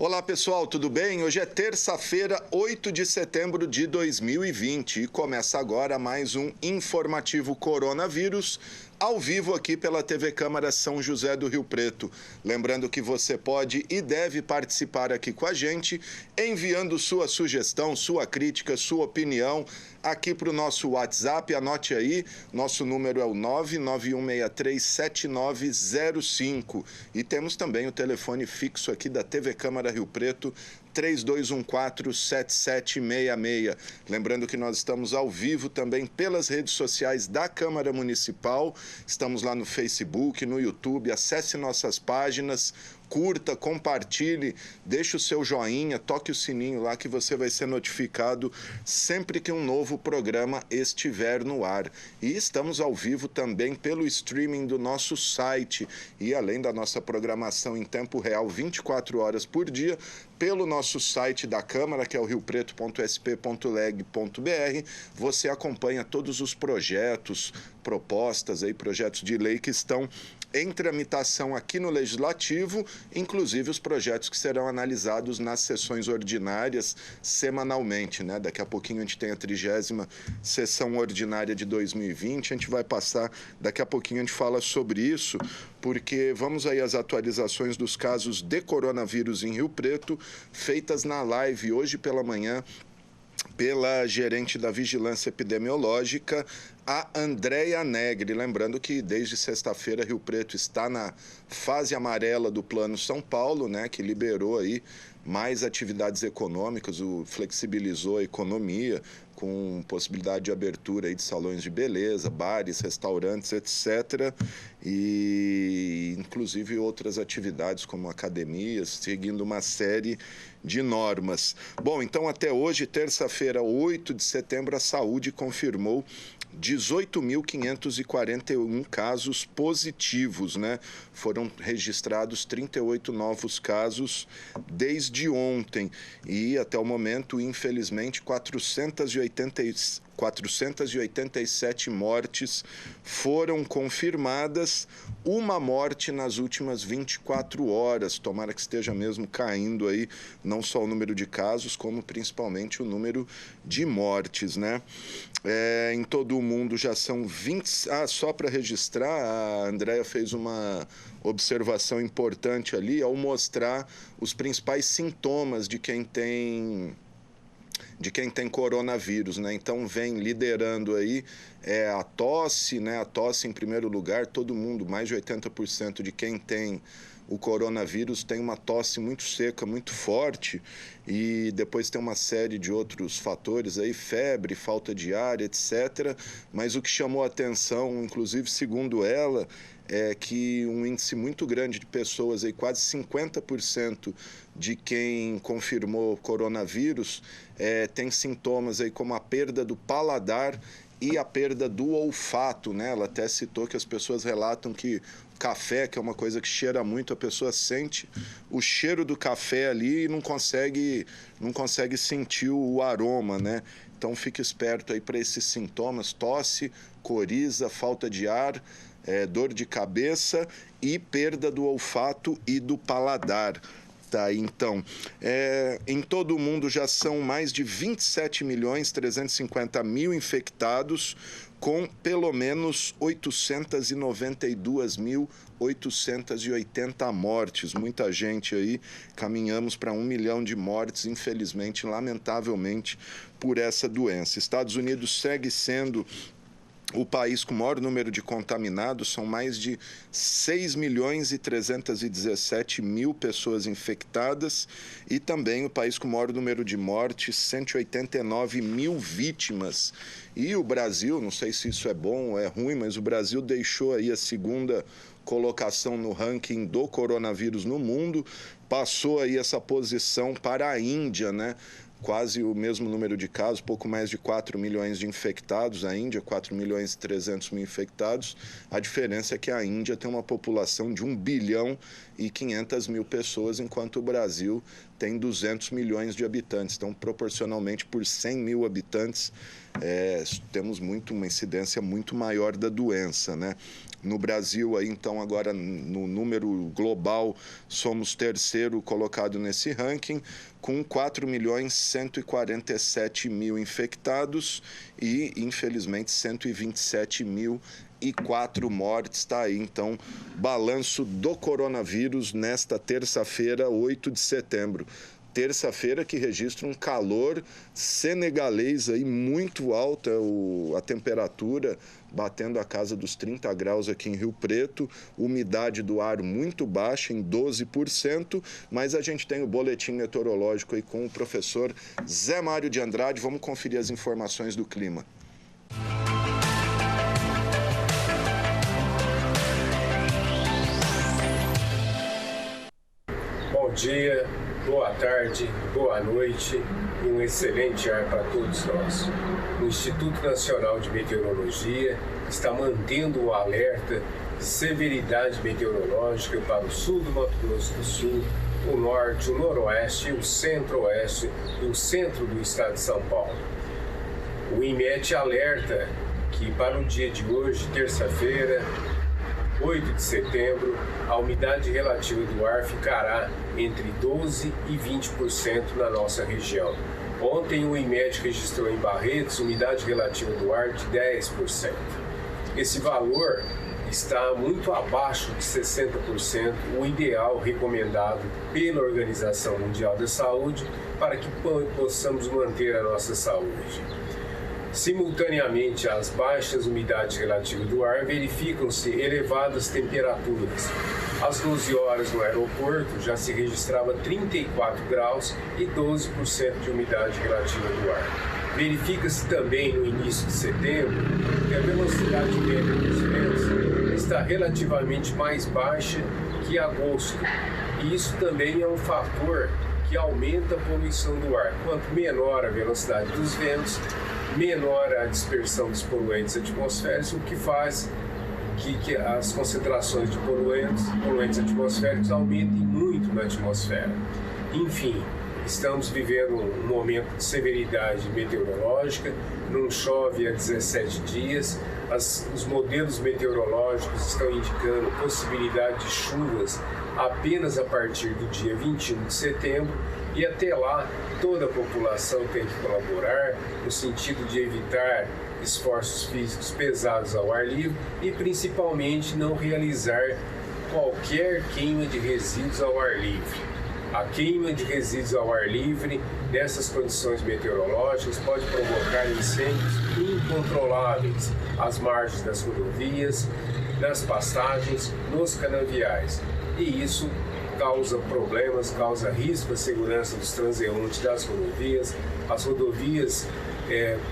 Olá pessoal, tudo bem? Hoje é terça-feira, 8 de setembro de 2020 e começa agora mais um informativo coronavírus ao vivo aqui pela TV Câmara São José do Rio Preto. Lembrando que você pode e deve participar aqui com a gente, enviando sua sugestão, sua crítica, sua opinião aqui para o nosso WhatsApp. Anote aí, nosso número é o 991637905. E temos também o telefone fixo aqui da TV Câmara Rio Preto, 3214-7766. Lembrando que nós estamos ao vivo também pelas redes sociais da Câmara Municipal. Estamos lá no Facebook, no YouTube. Acesse nossas páginas, curta, compartilhe, deixe o seu joinha, toque o sininho lá que você vai ser notificado sempre que um novo programa estiver no ar. E estamos ao vivo também pelo streaming do nosso site e além da nossa programação em tempo real 24 horas por dia, pelo nosso site da Câmara, que é o riopreto.sp.leg.br, você acompanha todos os projetos, propostas, projetos de lei que estão em tramitação aqui no Legislativo, inclusive os projetos que serão analisados nas sessões ordinárias semanalmente, né? Daqui a pouquinho a gente tem a 30ª sessão ordinária de 2020, a gente vai passar, daqui a pouquinho a gente fala sobre isso, porque vamos aí às atualizações dos casos de coronavírus em Rio Preto, feitas na live hoje pela manhã, pela gerente da Vigilância Epidemiológica, a Andréia Negri. Lembrando que desde sexta-feira Rio Preto está na fase amarela do Plano São Paulo, né, que liberou aí mais atividades econômicas, flexibilizou a economia, com possibilidade de abertura aí de salões de beleza, bares, restaurantes, etc. E inclusive outras atividades como academias, seguindo uma série de normas. Bom, então até hoje, terça-feira, 8 de setembro, a saúde confirmou 18.541 casos positivos, né? Foram registrados 38 novos casos desde ontem e até o momento, infelizmente, 487 mortes foram confirmadas, uma morte nas últimas 24 horas. Tomara que esteja mesmo caindo aí, não só o número de casos, como principalmente o número de mortes, né? Em todo o mundo já são 20... só para registrar, a Andréia fez uma observação importante ali ao mostrar os principais sintomas de quem tem coronavírus, né? Então vem liderando aí a tosse, né? A tosse em primeiro lugar, todo mundo, mais de 80% de quem tem o coronavírus tem uma tosse muito seca, muito forte, e depois tem uma série de outros fatores aí, febre, falta de ar, etc. Mas o que chamou a atenção, inclusive segundo ela, é que um índice muito grande de pessoas, aí, quase 50% de quem confirmou coronavírus, tem sintomas aí como a perda do paladar e a perda do olfato, né? Ela até citou que as pessoas relatam que café, que é uma coisa que cheira muito, a pessoa sente o cheiro do café ali e não consegue sentir o aroma, né? Então fique esperto aí para esses sintomas: tosse, coriza, falta de ar, dor de cabeça e perda do olfato e do paladar. Tá, então, em todo o mundo já são mais de 27.350.000 infectados, com pelo menos 892.880 mortes. Muita gente aí, caminhamos para 1 milhão de mortes, infelizmente, lamentavelmente, por essa doença. Estados Unidos segue sendo o país com o maior número de contaminados, são mais de 6.317.000 pessoas infectadas, e também o país com o maior número de mortes, 189.000 vítimas. E o Brasil, não sei se isso é bom ou é ruim, mas o Brasil deixou aí a segunda colocação no ranking do coronavírus no mundo, passou aí essa posição para a Índia, né? Quase o mesmo número de casos, pouco mais de 4 milhões de infectados, a Índia 4.300.000 infectados. A diferença é que a Índia tem uma população de 1.500.000.000 pessoas, enquanto o Brasil tem 200 milhões de habitantes. Então, proporcionalmente, por 100 mil habitantes, temos uma incidência muito maior da doença, né? No Brasil, aí, então, agora no número global, somos terceiro colocado nesse ranking, com 4.147.000 infectados e, infelizmente, 127.004 mortes. Está aí, então, balanço do coronavírus nesta terça-feira, 8 de setembro. Terça-feira que registra um calor senegalês aí muito alta, a temperatura batendo a casa dos 30 graus aqui em Rio Preto, umidade do ar muito baixa, em 12%, mas a gente tem o boletim meteorológico aí com o professor Zé Mário de Andrade. Vamos conferir as informações do clima. Bom dia, boa tarde, boa noite e um excelente ar para todos nós. O Instituto Nacional de Meteorologia está mantendo o alerta de severidade meteorológica para o sul do Mato Grosso do Sul, o norte, o noroeste, o centro-oeste e o centro do estado de São Paulo. O INMET alerta que para o dia de hoje, terça-feira, 8 de setembro, a umidade relativa do ar ficará entre 12% e 20% na nossa região. Ontem o INMET registrou em Barretos umidade relativa do ar de 10%. Esse valor está muito abaixo de 60%, o ideal recomendado pela Organização Mundial da Saúde para que possamos manter a nossa saúde. Simultaneamente às baixas umidades relativas do ar, verificam-se elevadas temperaturas. Às 12 horas no aeroporto já se registrava 34 graus e 12% de umidade relativa do ar. Verifica-se também no início de setembro que a velocidade média dos ventos está relativamente mais baixa que agosto. E isso também é um fator que aumenta a poluição do ar. Quanto menor a velocidade dos ventos, menor a dispersão dos poluentes atmosféricos, o que faz que as concentrações de poluentes atmosféricos aumentem muito na atmosfera. Enfim, estamos vivendo um momento de severidade meteorológica, não chove há 17 dias, os modelos meteorológicos estão indicando possibilidade de chuvas apenas a partir do dia 21 de setembro, e até lá toda a população tem que colaborar no sentido de evitar esforços físicos pesados ao ar livre e principalmente não realizar qualquer queima de resíduos ao ar livre. A queima de resíduos ao ar livre nessas condições meteorológicas pode provocar incêndios incontroláveis às margens das rodovias, nas passagens, nos canaviais. E isso causa problemas, causa risco à segurança dos transeuntes das rodovias. As rodovias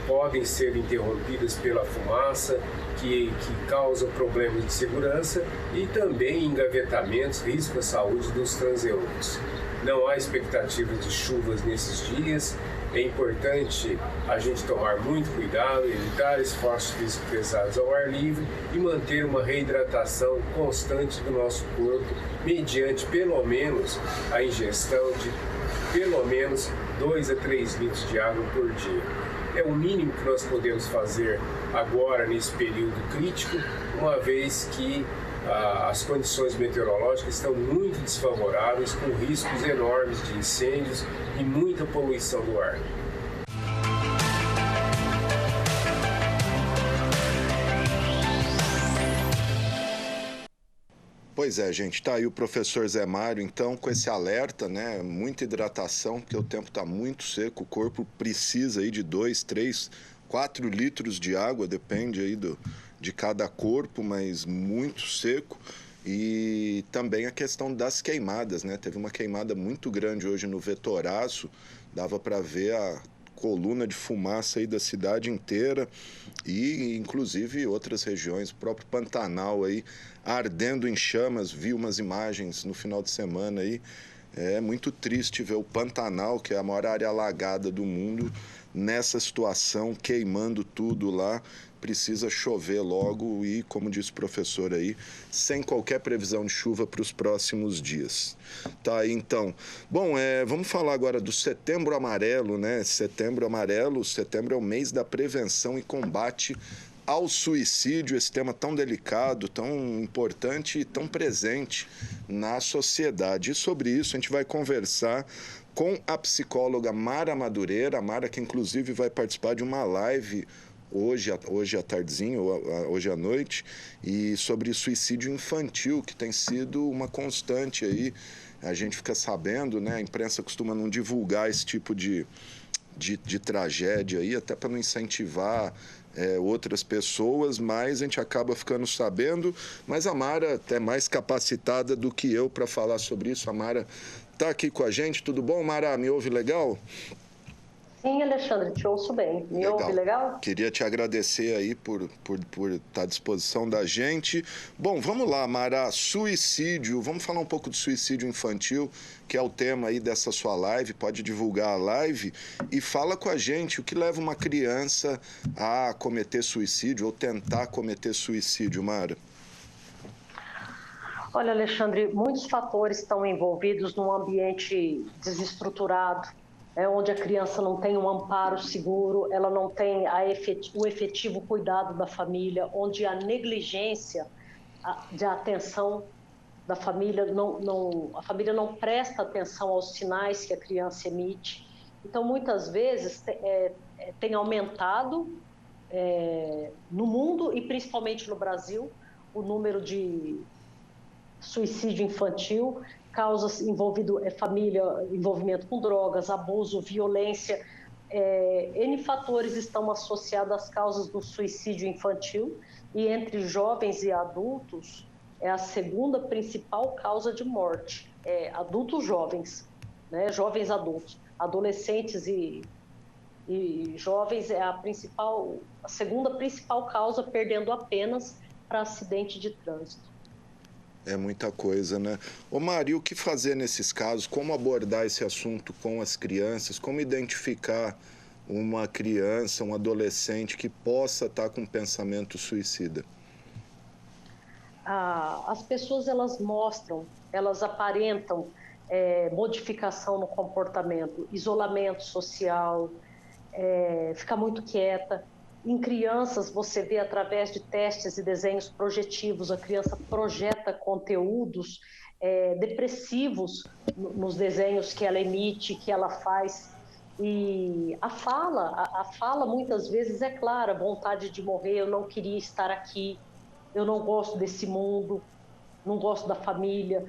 podem ser interrompidas pela fumaça, que causa problemas de segurança e também engavetamentos, risco à saúde dos transeuntes. Não há expectativa de chuvas nesses dias. É importante a gente tomar muito cuidado, evitar esforços físicos pesados ao ar livre e manter uma reidratação constante do nosso corpo, mediante pelo menos a ingestão de pelo menos 2 a 3 litros de água por dia. É o mínimo que nós podemos fazer agora nesse período crítico, uma vez que as condições meteorológicas estão muito desfavoráveis, com riscos enormes de incêndios e muita poluição do ar. Pois é, gente, tá aí o professor Zé Mário, então, com esse alerta, né, muita hidratação, porque o tempo está muito seco, o corpo precisa aí de 2, 3, 4 litros de água, depende aí de cada corpo, mas muito seco. E também a questão das queimadas, né, teve uma queimada muito grande hoje no Vetoraço, dava para ver a coluna de fumaça aí da cidade inteira e inclusive outras regiões, o próprio Pantanal aí ardendo em chamas. Vi umas imagens no final de semana aí, é muito triste ver o Pantanal, que é a maior área alagada do mundo, nessa situação, queimando tudo lá. precisa chover logo e, como disse o professor aí, sem qualquer previsão de chuva para os próximos dias. Tá, então, bom, vamos falar agora do Setembro Amarelo, né? Setembro Amarelo, setembro é o mês da prevenção e combate ao suicídio, esse tema tão delicado, tão importante e tão presente na sociedade. E sobre isso a gente vai conversar com a psicóloga Mara Madureira, a Mara que inclusive vai participar de uma live hoje à tardezinha, hoje à noite, e sobre suicídio infantil, que tem sido uma constante aí. A gente fica sabendo, né? A imprensa costuma não divulgar esse tipo de tragédia aí, até para não incentivar outras pessoas, mas a gente acaba ficando sabendo. Mas a Mara é mais capacitada do que eu para falar sobre isso. A Mara está aqui com a gente. Tudo bom, Mara? Me ouve legal? Sim, Alexandre, te ouço bem. Me ouve legal? Queria te agradecer aí por estar à disposição da gente. Bom, vamos lá, Mara, suicídio. Vamos falar um pouco de suicídio infantil, que é o tema aí dessa sua live. Pode divulgar a live e fala com a gente o que leva uma criança a cometer suicídio ou tentar cometer suicídio, Mara. Olha, Alexandre, muitos fatores estão envolvidos num ambiente desestruturado, onde a criança não tem um amparo seguro, ela não tem o efetivo cuidado da família, onde a negligência de atenção da família, a família não presta atenção aos sinais que a criança emite. Então, muitas vezes, tem aumentado no mundo e principalmente no Brasil o número de suicídio infantil, causas envolvimento com drogas, abuso, violência. N fatores estão associados às causas do suicídio infantil e entre jovens e adultos é a segunda principal causa de morte. Adultos jovens, né? Jovens adultos, adolescentes e jovens é a segunda principal causa, perdendo apenas para acidente de trânsito. É muita coisa, né? Ô Mari, o que fazer nesses casos? Como abordar esse assunto com as crianças? Como identificar uma criança, um adolescente que possa estar com pensamento suicida? As pessoas, elas aparentam modificação no comportamento, isolamento social, ficar muito quieta. Em crianças, você vê através de testes e desenhos projetivos, a criança projeta conteúdos depressivos nos desenhos que ela emite, que ela faz. E a fala muitas vezes é clara, vontade de morrer, eu não queria estar aqui, eu não gosto desse mundo, não gosto da família.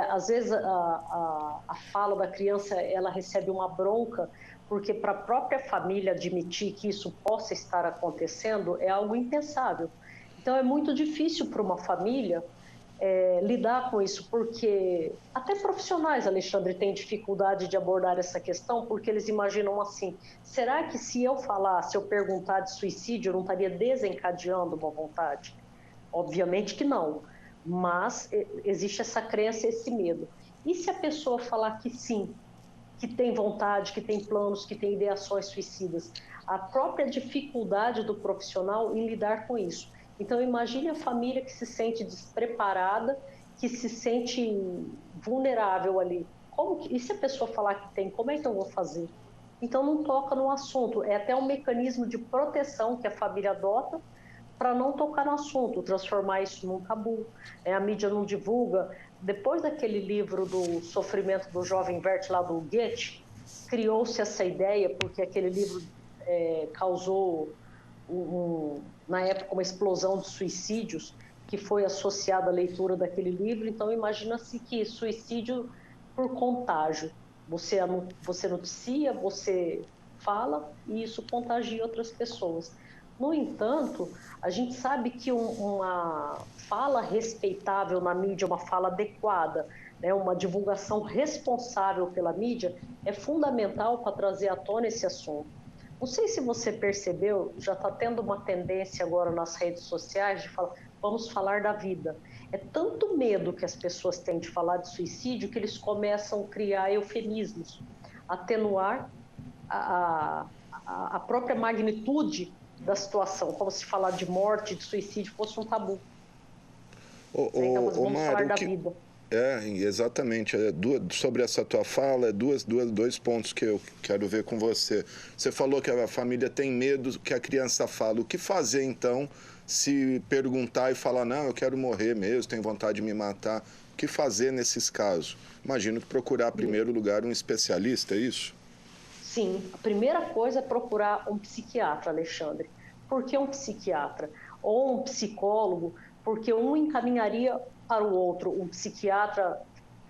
Às vezes a fala da criança, ela recebe uma bronca, porque para a própria família admitir que isso possa estar acontecendo é algo impensável. Então é muito difícil para uma família lidar com isso, porque até profissionais, Alexandre, têm dificuldade de abordar essa questão, porque eles imaginam assim, será que se eu falar, se eu perguntar de suicídio, eu não estaria desencadeando uma vontade? Obviamente que não, mas existe essa crença, esse medo. E se a pessoa falar que sim, que tem vontade, que tem planos, que tem ideações suicidas? A própria dificuldade do profissional em lidar com isso. Então, imagine a família que se sente despreparada, que se sente vulnerável ali. E se a pessoa falar que tem, como é que eu vou fazer? Então, não toca no assunto. É até um mecanismo de proteção que a família adota para não tocar no assunto, transformar isso num tabu. A mídia não divulga. Depois daquele livro do Sofrimento do Jovem Vert, lá do Goethe, criou-se essa ideia, porque aquele livro causou, na época, uma explosão de suicídios, que foi associada à leitura daquele livro. Então, imagina-se que suicídio por contágio. Você noticia, você fala, e isso contagia outras pessoas. No entanto, a gente sabe que uma fala respeitável na mídia, uma fala adequada, né, uma divulgação responsável pela mídia, é fundamental para trazer à tona esse assunto. Não sei se você percebeu, já está tendo uma tendência agora nas redes sociais de falar, vamos falar da vida. É tanto medo que as pessoas têm de falar de suicídio que eles começam a criar eufemismos, atenuar a própria magnitude da situação, como se falar de morte, de suicídio fosse um tabu. Então, nós vamos falar da vida. Exatamente. Sobre essa tua fala, dois pontos que eu quero ver com você. Você falou que a família tem medo que a criança fala. O que fazer, então, se perguntar e falar, não, eu quero morrer mesmo, tenho vontade de me matar? O que fazer nesses casos? Imagino que procurar, em primeiro lugar, um especialista, é isso? Sim, a primeira coisa é procurar um psiquiatra, Alexandre. Por que um psiquiatra? Ou um psicólogo, porque um encaminharia para o outro. Um psiquiatra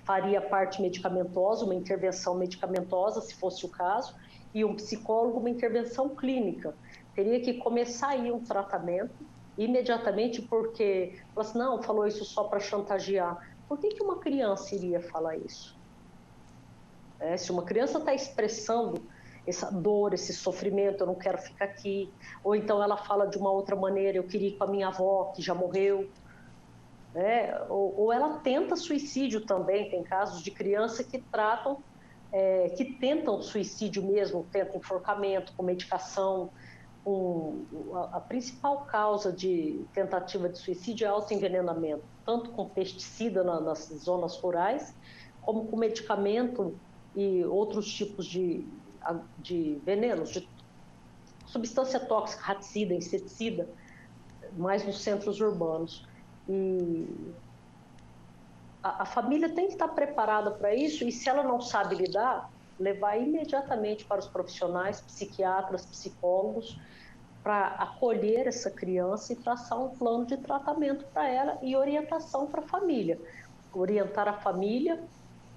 faria a parte medicamentosa, uma intervenção medicamentosa, se fosse o caso, e um psicólogo, uma intervenção clínica. Teria que começar aí um tratamento imediatamente, porque, assim, não, falou isso só para chantagear. Por que uma criança iria falar isso? Se uma criança está expressando essa dor, esse sofrimento, eu não quero ficar aqui, ou então ela fala de uma outra maneira, eu queria ir com a minha avó, que já morreu, ou ela tenta suicídio também. Tem casos de criança que que tentam suicídio mesmo, tentam enforcamento com medicação. A principal causa de tentativa de suicídio é autoenvenenamento, tanto com pesticida nas zonas rurais, como com medicamento e outros tipos de venenos, de substância tóxica, raticida, inseticida, mais nos centros urbanos. E a família tem que estar preparada para isso, e se ela não sabe lidar, levar imediatamente para os profissionais, psiquiatras, psicólogos, para acolher essa criança e traçar um plano de tratamento para ela e orientação para a família. Orientar a família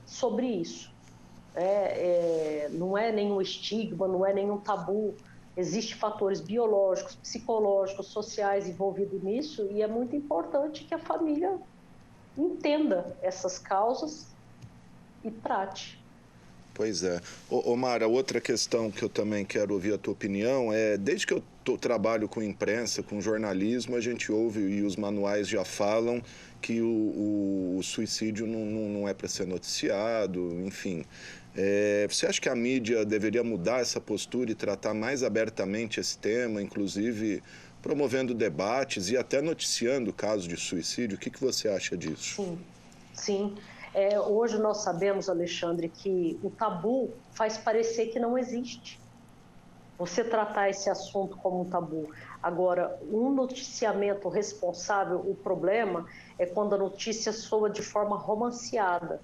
sobre isso. Não é nenhum estigma, não é nenhum tabu. Existem fatores biológicos, psicológicos, sociais envolvidos nisso, e é muito importante que a família entenda essas causas e trate. Pois é. Mara, outra questão que eu também quero ouvir a tua opinião é, desde que eu trabalho com imprensa, com jornalismo, a gente ouve, e os manuais já falam, que o suicídio não é para ser noticiado, enfim. Você acha que a mídia deveria mudar essa postura e tratar mais abertamente esse tema, inclusive promovendo debates e até noticiando casos de suicídio? O que você acha disso? Sim. Hoje nós sabemos, Alexandre, que o tabu faz parecer que não existe. Você tratar esse assunto como um tabu. Agora, um noticiamento responsável, o problema é quando a notícia soa de forma romanceada,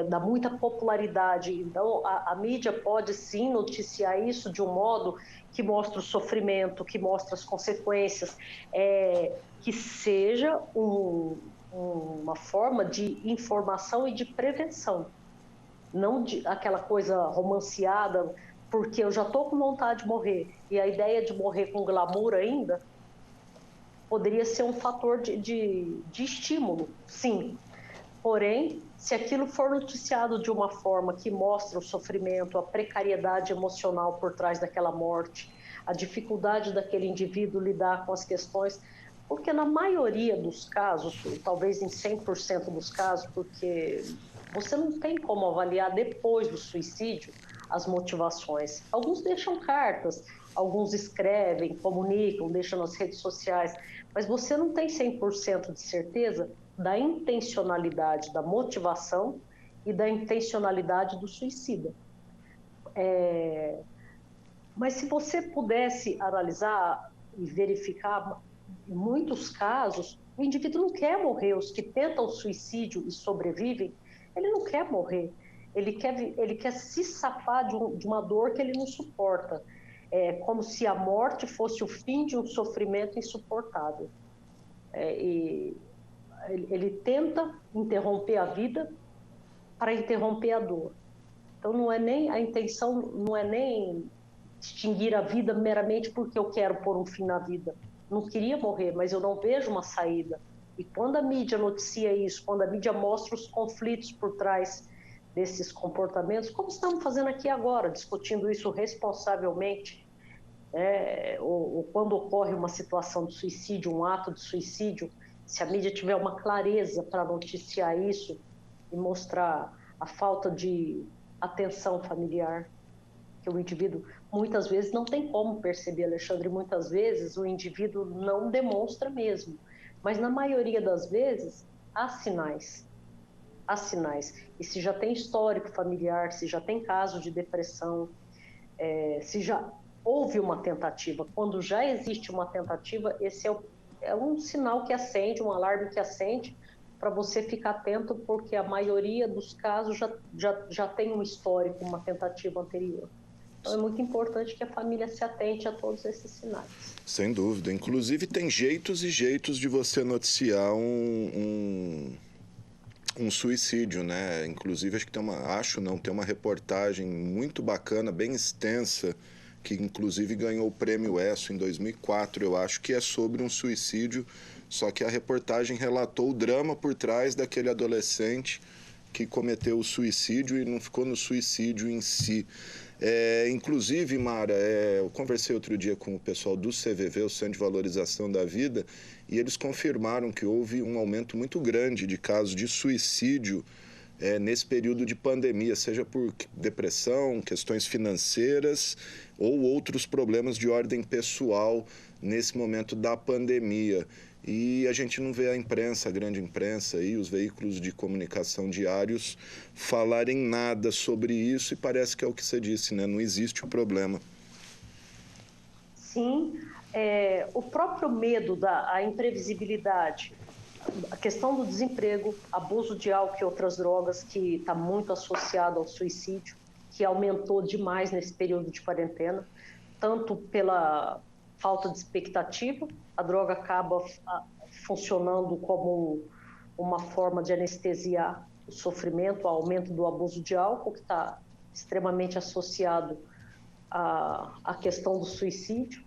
dá muita popularidade. Então, a mídia pode sim noticiar isso de um modo que mostra o sofrimento, que mostra as consequências, que seja uma forma de informação e de prevenção, não aquela coisa romanceada, porque eu já estou com vontade de morrer, e a ideia de morrer com glamour ainda poderia ser um fator de estímulo, sim. Porém, se aquilo for noticiado de uma forma que mostra o sofrimento, a precariedade emocional por trás daquela morte, a dificuldade daquele indivíduo lidar com as questões, porque na maioria dos casos, talvez em 100% dos casos, porque você não tem como avaliar depois do suicídio as motivações. Alguns deixam cartas, alguns escrevem, comunicam, deixam nas redes sociais, mas você não tem 100% de certeza da intencionalidade, da motivação e da intencionalidade do suicida. Mas se você pudesse analisar e verificar, em muitos casos, o indivíduo não quer morrer. Os que tentam suicídio e sobrevivem, ele não quer morrer. Ele quer se safar de uma dor que ele não suporta. É como se a morte fosse o fim de um sofrimento insuportável. Ele tenta interromper a vida para interromper a dor. Então, a intenção não é nem extinguir a vida meramente porque eu quero pôr um fim na vida. Não queria morrer, mas eu não vejo uma saída. E quando a mídia noticia isso, quando a mídia mostra os conflitos por trás desses comportamentos, como estamos fazendo aqui agora, discutindo isso responsavelmente, ou quando ocorre uma situação de suicídio, um ato de suicídio, se a mídia tiver uma clareza para noticiar isso e mostrar a falta de atenção familiar. que o indivíduo muitas vezes não tem como perceber, Alexandre, muitas vezes o indivíduo não demonstra mesmo, mas na maioria das vezes há sinais. Há sinais. E se já tem histórico familiar, se já tem caso de depressão, se já houve uma tentativa. Quando já existe uma tentativa, esse é um sinal que acende, um alarme que acende, para você ficar atento, porque a maioria dos casos já tem um histórico, uma tentativa anterior. Então é muito importante que a família se atente a todos esses sinais. Sem dúvida. Inclusive tem jeitos e jeitos de você noticiar um suicídio, né? Inclusive acho que tem uma reportagem muito bacana, bem extensa, que inclusive ganhou o prêmio ESSO em 2004, eu acho, que é sobre um suicídio, só que a reportagem relatou o drama por trás daquele adolescente que cometeu o suicídio e não ficou no suicídio em si. Inclusive, Mara, eu conversei outro dia com o pessoal do CVV, o Centro de Valorização da Vida, e eles confirmaram que houve um aumento muito grande de casos de suicídio nesse período de pandemia, seja por depressão, questões financeiras ou outros problemas de ordem pessoal nesse momento da pandemia. E a gente não vê a imprensa, a grande imprensa e os veículos de comunicação diários falarem nada sobre isso, e parece que é o que você disse, né? Não existe o problema. Sim, o próprio medo a imprevisibilidade, a questão do desemprego, abuso de álcool e outras drogas, que está muito associado ao suicídio, que aumentou demais nesse período de quarentena, tanto pela falta de expectativa, a droga acaba funcionando como uma forma de anestesiar o sofrimento, o aumento do abuso de álcool, que está extremamente associado à questão do suicídio,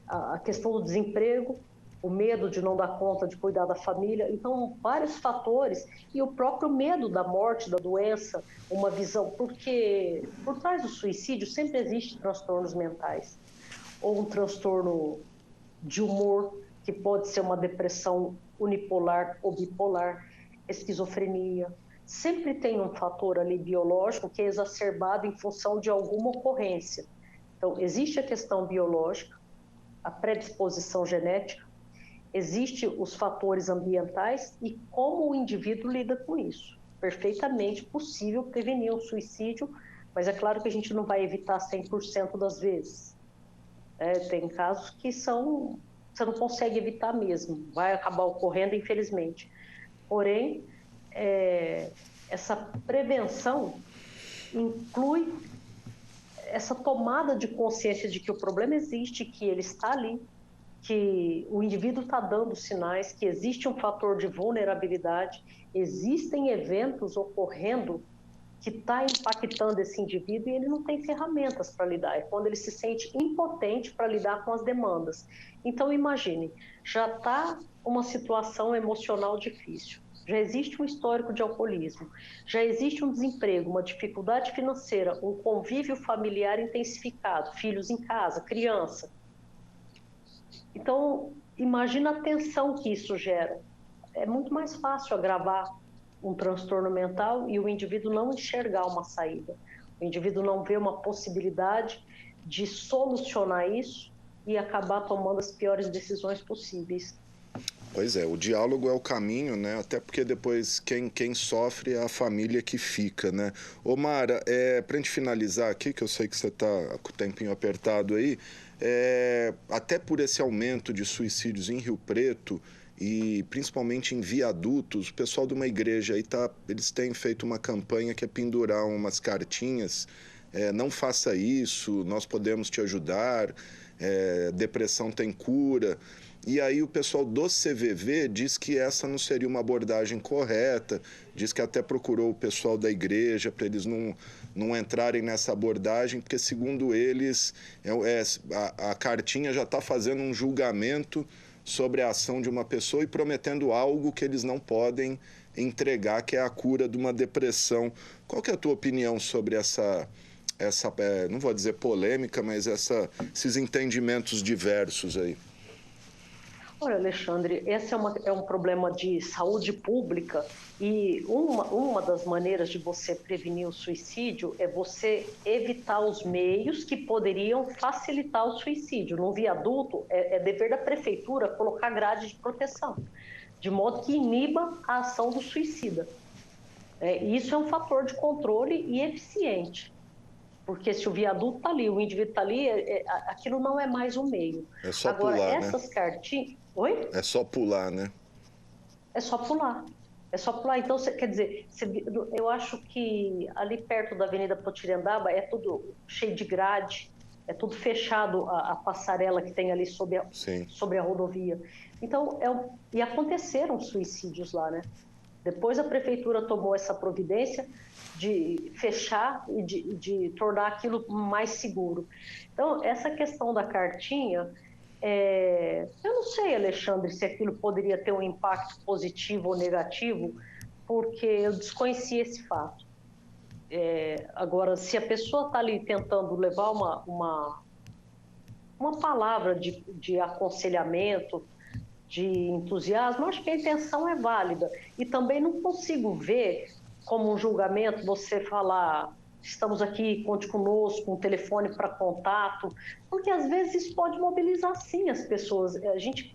a questão do desemprego, o medo de não dar conta de cuidar da família. Então, vários fatores, e o próprio medo da morte, da doença, uma visão, porque por trás do suicídio sempre existem transtornos mentais, ou um transtorno de humor, que pode ser uma depressão unipolar ou bipolar, esquizofrenia. Sempre tem um fator ali biológico que é exacerbado em função de alguma ocorrência. Então, existe a questão biológica, a predisposição genética, existem os fatores ambientais e como o indivíduo lida com isso. Perfeitamente possível prevenir o suicídio, mas é claro que a gente não vai evitar 100% das vezes. Tem casos que você não consegue evitar mesmo, vai acabar ocorrendo, infelizmente. Porém, essa prevenção inclui essa tomada de consciência de que o problema existe, que ele está ali, que o indivíduo está dando sinais, que existe um fator de vulnerabilidade, existem eventos ocorrendo que está impactando esse indivíduo e ele não tem ferramentas para lidar. É quando ele se sente impotente para lidar com as demandas. Então, imagine, já está uma situação emocional difícil, já existe um histórico de alcoolismo, já existe um desemprego, uma dificuldade financeira, um convívio familiar intensificado, filhos em casa, criança. Então, imagina a tensão que isso gera. É muito mais fácil agravar um transtorno mental e o indivíduo não enxergar uma saída. O indivíduo não vê uma possibilidade de solucionar isso e acabar tomando as piores decisões possíveis. Pois é, o diálogo é o caminho, né? Até porque depois quem sofre é a família que fica, né? Ô Mara, pra gente finalizar aqui, que eu sei que você tá com o tempinho apertado aí, até por esse aumento de suicídios em Rio Preto, e principalmente em viadutos, o pessoal de uma igreja aí eles têm feito uma campanha que é pendurar umas cartinhas, não faça isso, nós podemos te ajudar, depressão tem cura. E aí o pessoal do CVV diz que essa não seria uma abordagem correta, diz que até procurou o pessoal da igreja para eles não entrarem nessa abordagem, porque segundo eles a cartinha já está fazendo um julgamento sobre a ação de uma pessoa e prometendo algo que eles não podem entregar, que é a cura de uma depressão. Qual que é a tua opinião sobre essa não vou dizer polêmica, mas esses entendimentos diversos aí? Olha, Alexandre, esse é um problema de saúde pública e uma das maneiras de você prevenir o suicídio é você evitar os meios que poderiam facilitar o suicídio. No viaduto, é dever da prefeitura colocar grade de proteção, de modo que iniba a ação do suicida. Isso é um fator de controle e eficiente. Porque se o viaduto está ali, o indivíduo está ali, aquilo não é mais um meio. É só Agora, pular, essas cartinhas... Oi? É só pular, né? É só pular. É só pular. Então, quer dizer, eu acho que ali perto da Avenida Potirendaba é tudo cheio de grade, é tudo fechado, a passarela que tem ali sobre a rodovia. Então, e aconteceram suicídios lá, né? Depois a prefeitura tomou essa providência de fechar e de tornar aquilo mais seguro. Então, essa questão da cartinha, eu não sei, Alexandre, se aquilo poderia ter um impacto positivo ou negativo, porque eu desconheci esse fato. Agora, se a pessoa está ali tentando levar uma palavra de aconselhamento, de entusiasmo, acho que a intenção é válida. E também não consigo ver como um julgamento você falar, estamos aqui, conte conosco, um telefone para contato, porque às vezes isso pode mobilizar sim as pessoas. A gente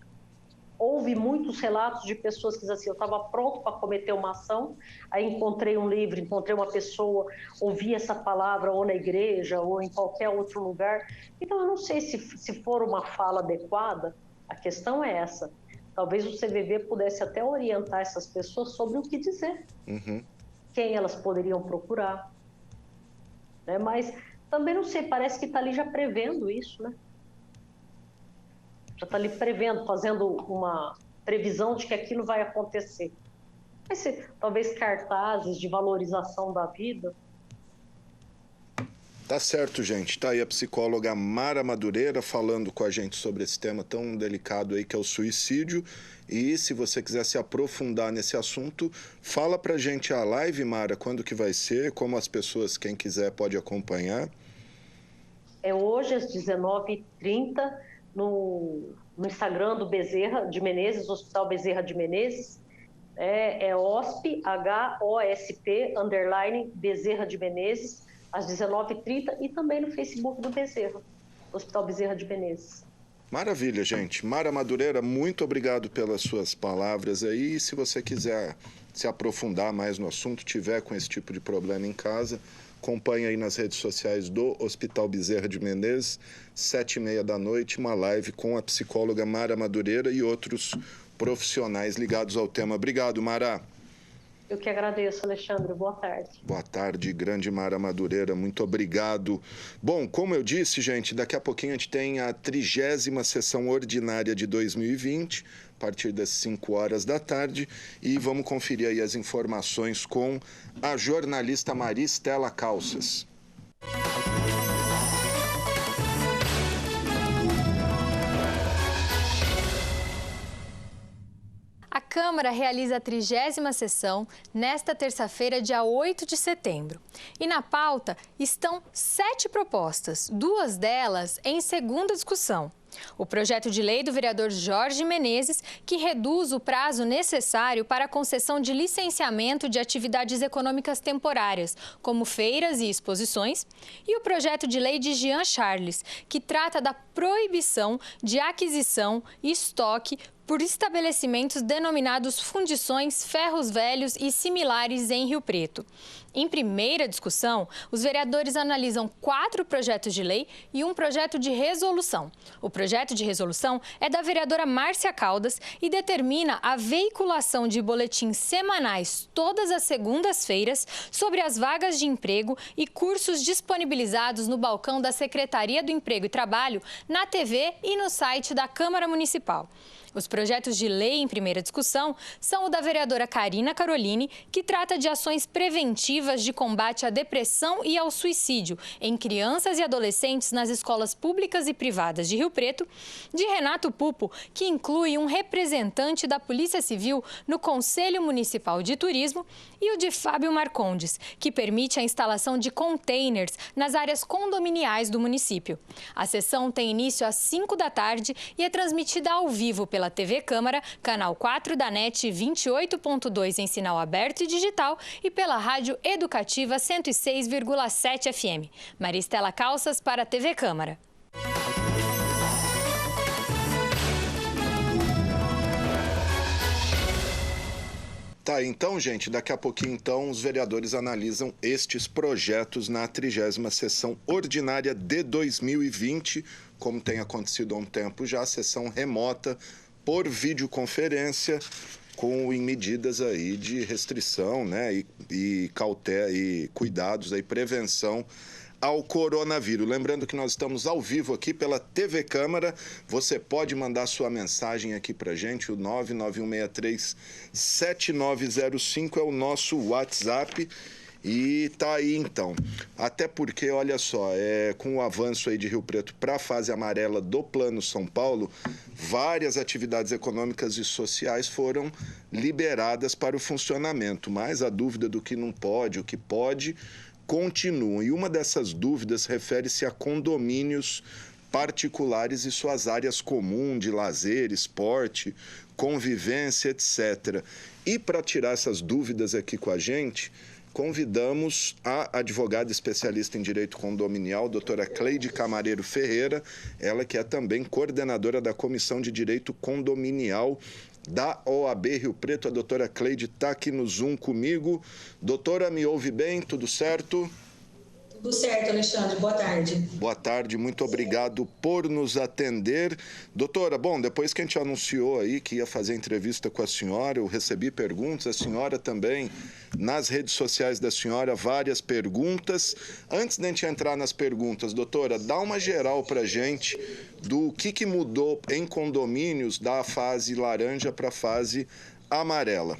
ouve muitos relatos de pessoas que dizem assim, eu estava pronto para cometer uma ação, aí encontrei um livro, encontrei uma pessoa, ouvi essa palavra ou na igreja ou em qualquer outro lugar. Então eu não sei se for uma fala adequada, a questão é essa. Talvez o CVV pudesse até orientar essas pessoas sobre o que dizer, quem elas poderiam procurar. Né? Mas também não sei, parece que está ali já prevendo isso, né? Já está ali prevendo, fazendo uma previsão de que aquilo vai acontecer. Vai ser, talvez, cartazes de valorização da vida. Tá certo, gente. Tá aí a psicóloga Mara Madureira falando com a gente sobre esse tema tão delicado aí que é o suicídio. E se você quiser se aprofundar nesse assunto, fala pra gente a live, Mara, quando que vai ser, como as pessoas, quem quiser, pode acompanhar. É hoje às 19h30 no Instagram do Bezerra de Menezes, Hospital Bezerra de Menezes. É OSP, HOSP, _ Bezerra de Menezes, às 19h30 e também no Facebook do Bezerra, Hospital Bezerra de Menezes. Maravilha, gente. Mara Madureira, muito obrigado pelas suas palavras aí. E se você quiser se aprofundar mais no assunto, tiver com esse tipo de problema em casa, acompanhe aí nas redes sociais do Hospital Bezerra de Menezes, 7h30 da noite, uma live com a psicóloga Mara Madureira e outros profissionais ligados ao tema. Obrigado, Mara. Eu que agradeço, Alexandre. Boa tarde. Boa tarde, grande Mara Madureira. Muito obrigado. Bom, como eu disse, gente, daqui a pouquinho a gente tem a 30ª sessão ordinária de 2020, a partir das 5 horas da tarde. E vamos conferir aí as informações com a jornalista Maristela Calças. A Câmara realiza a 30ª sessão nesta terça-feira, dia 8 de setembro. E na pauta estão 7 propostas, 2 delas em segunda discussão. O projeto de lei do vereador Jorge Menezes, que reduz o prazo necessário para a concessão de licenciamento de atividades econômicas temporárias, como feiras e exposições, e o projeto de lei de Jean Charles, que trata da proibição de aquisição e estoque por estabelecimentos denominados fundições, ferros velhos e similares em Rio Preto. Em primeira discussão, os vereadores analisam 4 projetos de lei e um projeto de resolução. O projeto de resolução é da vereadora Márcia Caldas e determina a veiculação de boletins semanais todas as segundas-feiras sobre as vagas de emprego e cursos disponibilizados no balcão da Secretaria do Emprego e Trabalho, na TV e no site da Câmara Municipal. Os projetos de lei em primeira discussão são o da vereadora Karina Caroline, que trata de ações preventivas de combate à depressão e ao suicídio em crianças e adolescentes nas escolas públicas e privadas de Rio Preto, de Renato Pupo, que inclui um representante da Polícia Civil no Conselho Municipal de Turismo, e o de Fábio Marcondes, que permite a instalação de containers nas áreas condominiais do município. A sessão tem início às 5 da tarde e é transmitida ao vivo pela pela TV Câmara, canal 4 da NET 28.2 em sinal aberto e digital e pela Rádio Educativa 106,7 FM. Maristela Calças para a TV Câmara. Tá, então, gente, daqui a pouquinho, então, os vereadores analisam estes projetos na 30ª sessão ordinária de 2020, como tem acontecido há um tempo já, sessão remota por videoconferência, em medidas aí de restrição, né, e cautela e cuidados aí, prevenção ao coronavírus. Lembrando que nós estamos ao vivo aqui pela TV Câmara. Você pode mandar sua mensagem aqui pra gente, o 991637905 é o nosso WhatsApp. E tá aí, então. Até porque, olha só, com o avanço aí de Rio Preto para a fase amarela do Plano São Paulo, várias atividades econômicas e sociais foram liberadas para o funcionamento, mas a dúvida do que não pode, o que pode, continua. E uma dessas dúvidas refere-se a condomínios particulares e suas áreas comuns de lazer, esporte, convivência, etc. E para tirar essas dúvidas aqui com a gente, convidamos a advogada especialista em direito condominial, doutora Cleide Camareiro Ferreira, ela que é também coordenadora da Comissão de Direito Condominial da OAB Rio Preto. A doutora Cleide está aqui no Zoom comigo. Doutora, me ouve bem? Tudo certo? Tudo certo, Alexandre. Boa tarde. Boa tarde, muito obrigado por nos atender. Doutora, bom, depois que a gente anunciou aí que ia fazer entrevista com a senhora, eu recebi perguntas, a senhora também, nas redes sociais da senhora, várias perguntas. Antes de a gente entrar nas perguntas, doutora, dá uma geral para a gente do que mudou em condomínios da fase laranja para a fase amarela.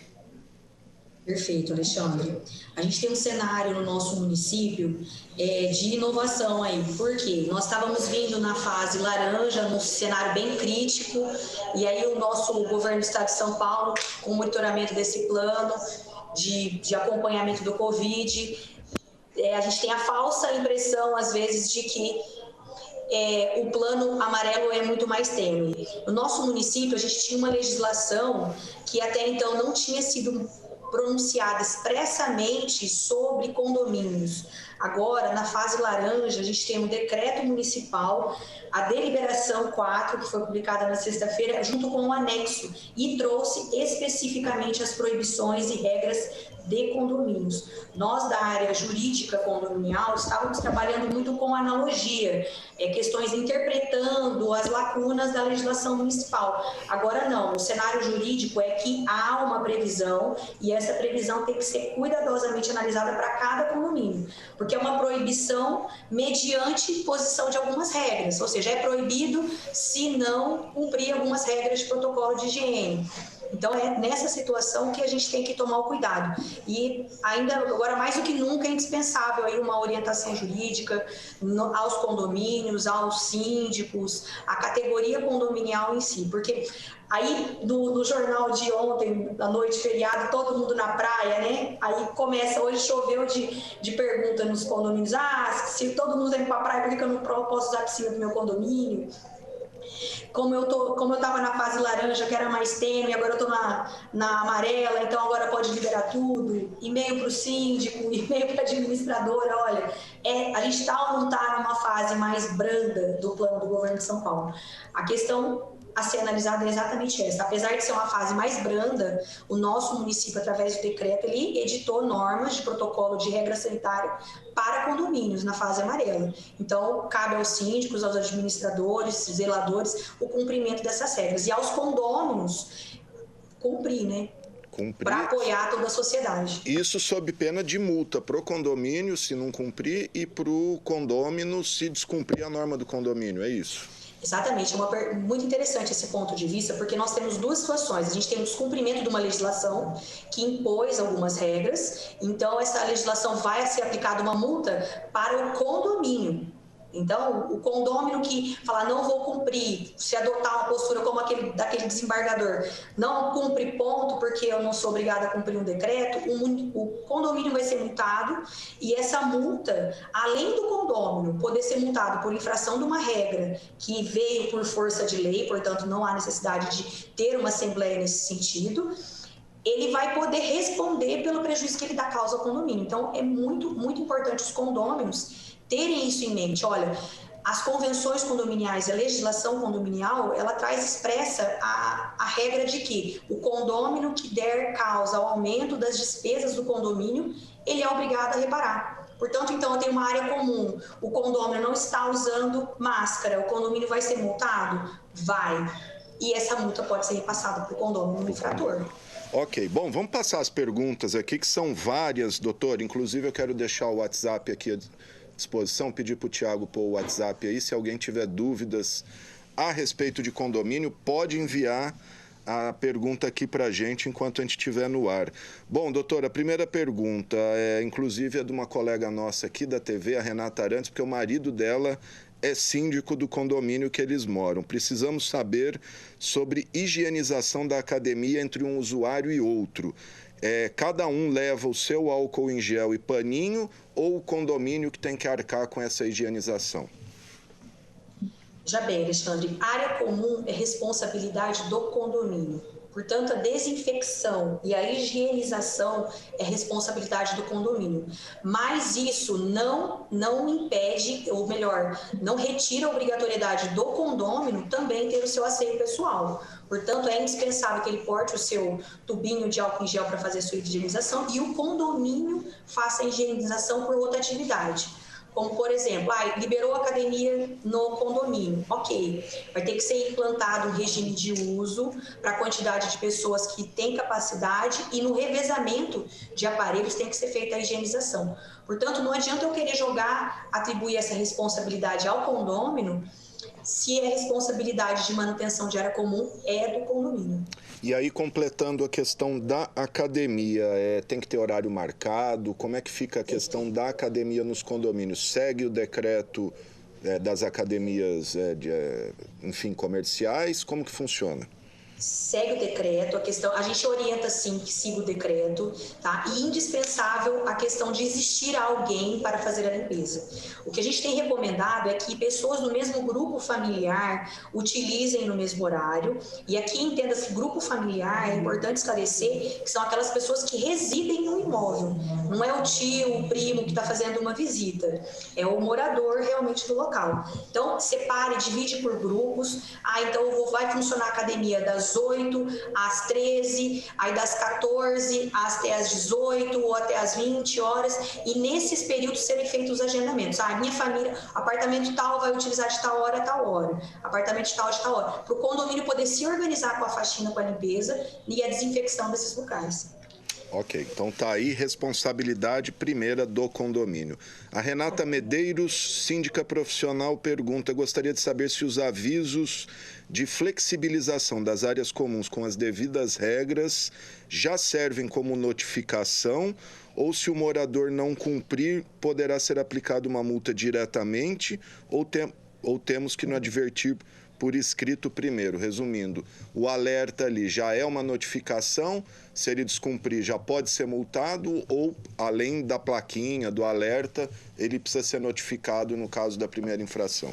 Perfeito, Alexandre. A gente tem um cenário no nosso município de inovação aí, porque nós estávamos vindo na fase laranja, num cenário bem crítico, e aí o nosso governo do estado de São Paulo, com o monitoramento desse plano de acompanhamento do Covid, a gente tem a falsa impressão, às vezes, de que o plano amarelo é muito mais tênue. No nosso município, a gente tinha uma legislação que até então não tinha sido pronunciada expressamente sobre condomínios. Agora, na fase laranja, a gente tem um decreto municipal, a deliberação 4, que foi publicada na sexta-feira, junto com um anexo, e trouxe especificamente as proibições e regras de condomínios. Nós, da área jurídica condominial, estávamos trabalhando muito com analogia, questões interpretando as lacunas da legislação municipal. Agora não, o cenário jurídico é que há uma previsão e essa previsão tem que ser cuidadosamente analisada para cada condomínio, porque é uma proibição mediante imposição de algumas regras, ou seja, é proibido se não cumprir algumas regras de protocolo de higiene. Então, é nessa situação que a gente tem que tomar o cuidado. E ainda agora, mais do que nunca, é indispensável aí uma orientação jurídica aos condomínios, aos síndicos, à categoria condominial em si. Porque aí, no jornal de ontem, à noite, feriado, todo mundo na praia, né? Aí começa, hoje choveu de pergunta nos condomínios. Se todo mundo vai para a praia, por que eu não posso usar a piscina do meu condomínio? Como eu estava na fase laranja, que era mais tênue, agora eu estou na amarela, então agora pode liberar tudo. E-mail para o síndico, e-mail para a administradora, olha, a gente está ou não está numa fase mais branda do plano do governo de São Paulo. A questão a ser analisada é exatamente essa. Apesar de ser uma fase mais branda, o nosso município, através do decreto, ele editou normas de protocolo de regra sanitária para condomínios na fase amarela. Então, cabe aos síndicos, aos administradores, zeladores, o cumprimento dessas regras. E aos condôminos, cumprir, né? Para apoiar toda a sociedade. Isso sob pena de multa para o condomínio, se não cumprir, e para o condômino, se descumprir a norma do condomínio, é isso? Exatamente, muito interessante esse ponto de vista, porque nós temos duas situações. A gente tem o descumprimento de uma legislação que impôs algumas regras, então essa legislação vai ser aplicada uma multa para o condomínio. Então, o condômino que falar não vou cumprir, se adotar uma postura como daquele desembargador, não cumpre ponto porque eu não sou obrigada a cumprir um decreto, o condomínio vai ser multado e essa multa, além do condômino poder ser multado por infração de uma regra que veio por força de lei, portanto não há necessidade de ter uma assembleia nesse sentido, ele vai poder responder pelo prejuízo que ele dá causa ao condomínio. Então, é muito, muito importante os condôminos terem isso em mente. Olha, as convenções condominiais, a legislação condominial, ela traz expressa a regra de que o condômino que der causa ao aumento das despesas do condomínio, ele é obrigado a reparar. Portanto, então, eu tenho uma área comum, o condômino não está usando máscara, o condomínio vai ser multado? Vai. E essa multa pode ser repassada para o condomínio infrator. Ok, bom, vamos passar as perguntas aqui, que são várias, doutor. Inclusive, eu quero deixar o WhatsApp aqui à disposição, pedir para o Tiago pôr o WhatsApp aí. Se alguém tiver dúvidas a respeito de condomínio, pode enviar a pergunta aqui para a gente enquanto a gente estiver no ar. Bom, doutora, a primeira pergunta, inclusive é de uma colega nossa aqui da TV, a Renata Arantes, porque o marido dela é síndico do condomínio que eles moram. Precisamos saber sobre higienização da academia entre um usuário e outro. Cada um leva o seu álcool em gel e paninho ou o condomínio que tem que arcar com essa higienização? Já bem, Alexandre, área comum é responsabilidade do condomínio. Portanto, a desinfecção e a higienização é responsabilidade do condomínio. Mas isso não impede, ou melhor, não retira a obrigatoriedade do condômino também ter o seu asseio pessoal. Portanto, é indispensável que ele porte o seu tubinho de álcool em gel para fazer a sua higienização e o condomínio faça a higienização por outra atividade. Como, por exemplo, liberou a academia no condomínio. Ok, vai ter que ser implantado um regime de uso para a quantidade de pessoas que têm capacidade e no revezamento de aparelhos tem que ser feita a higienização. Portanto, não adianta eu querer atribuir essa responsabilidade ao condômino se a responsabilidade de manutenção de área comum é do condomínio. E aí, completando a questão da academia, tem que ter horário marcado? Como é que fica a questão da academia nos condomínios? Segue o decreto das academias, comerciais? Como que funciona? Segue o decreto, a gente orienta sim que siga o decreto, tá? E indispensável a questão de existir alguém para fazer a limpeza. O que a gente tem recomendado é que pessoas do mesmo grupo familiar utilizem no mesmo horário, e aqui entenda-se grupo familiar, é importante esclarecer que são aquelas pessoas que residem no imóvel, não é o tio, o primo que está fazendo uma visita, é o morador realmente do local. Então, separe, divide por grupos, então vai funcionar a academia das 8 às 13, aí das 14 até às 18 ou até às 20 horas, e nesses períodos serem feitos os agendamentos. Minha família, apartamento tal vai utilizar de tal hora a tal hora, apartamento de tal hora, para o condomínio poder se organizar com a faxina, com a limpeza e a desinfecção desses locais. Ok, então tá aí responsabilidade primeira do condomínio. A Renata Medeiros, síndica profissional, pergunta: gostaria de saber se os avisos de flexibilização das áreas comuns com as devidas regras já servem como notificação ou se o morador não cumprir, poderá ser aplicada uma multa diretamente ou temos que não advertir por escrito primeiro. Resumindo, o alerta ali já é uma notificação, se ele descumprir já pode ser multado ou, além da plaquinha, do alerta, ele precisa ser notificado no caso da primeira infração?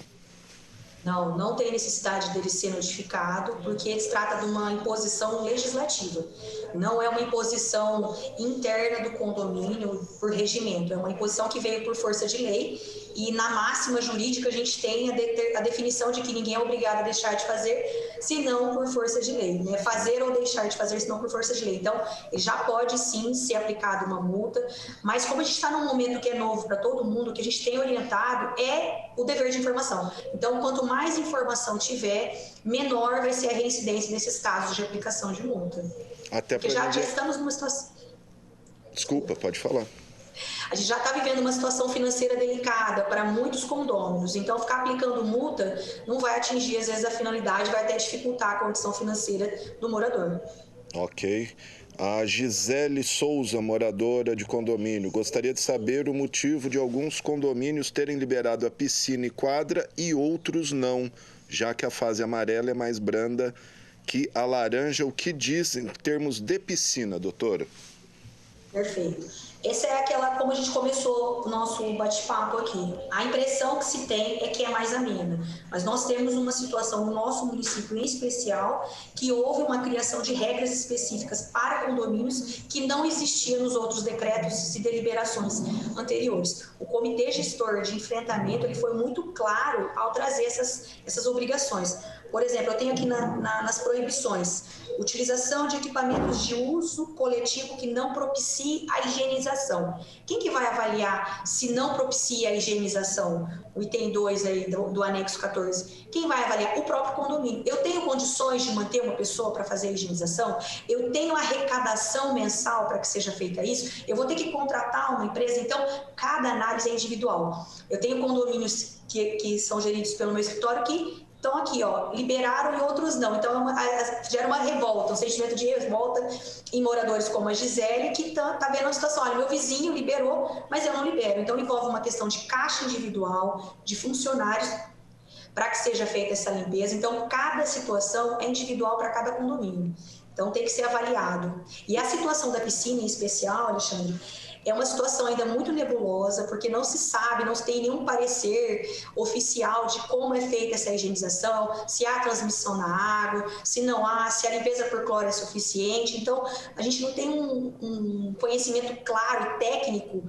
Não tem necessidade dele ser notificado, porque se trata de uma imposição legislativa. Não é uma imposição interna do condomínio por regimento, é uma imposição que veio por força de lei e na máxima jurídica a gente tem a definição de que ninguém é obrigado a deixar de fazer, senão por força de lei, né? Fazer ou deixar de fazer, senão por força de lei. Então, já pode sim ser aplicada uma multa, mas como a gente está num momento que é novo para todo mundo, o que a gente tem orientado é o dever de informação. Então, quanto mais informação tiver, menor vai ser a reincidência nesses casos de aplicação de multa. Até porque já estamos numa situação... Desculpa, pode falar. A gente já está vivendo uma situação financeira delicada para muitos condôminos, então ficar aplicando multa não vai atingir, às vezes, a finalidade, vai até dificultar a condição financeira do morador. Ok. A Gisele Souza, moradora de condomínio, gostaria de saber o motivo de alguns condomínios terem liberado a piscina e quadra e outros não, já que a fase amarela é mais branda que a laranja. O que diz em termos de piscina, doutora? Perfeito. Essa é aquela, como a gente começou o nosso bate-papo aqui. A impressão que se tem é que é mais amena. Mas nós temos uma situação no nosso município em especial que houve uma criação de regras específicas para condomínios que não existia nos outros decretos e deliberações anteriores. O Comitê Gestor de Enfrentamento ele foi muito claro ao trazer essas obrigações. Por exemplo, eu tenho aqui nas proibições, utilização de equipamentos de uso coletivo que não propicie a higienização. Quem que vai avaliar se não propicia a higienização? O item 2 aí do anexo 14. Quem vai avaliar? O próprio condomínio. Eu tenho condições de manter uma pessoa para fazer a higienização? Eu tenho arrecadação mensal para que seja feita isso? Eu vou ter que contratar uma empresa? Então, cada análise é individual. Eu tenho condomínios que são geridos pelo meu escritório que estão aqui, ó, liberaram e outros não. Então, gera uma revolta, um sentimento de revolta em moradores como a Gisele, que tá vendo a situação. Olha, meu vizinho liberou, mas eu não libero. Então, envolve uma questão de caixa individual, de funcionários, para que seja feita essa limpeza. Então, cada situação é individual para cada condomínio. Então, tem que ser avaliado. E a situação da piscina em especial, Alexandre, é uma situação ainda muito nebulosa, porque não se sabe, não se tem nenhum parecer oficial de como é feita essa higienização, se há transmissão na água, se não há, se a limpeza por cloro é suficiente. Então, a gente não tem um conhecimento claro e técnico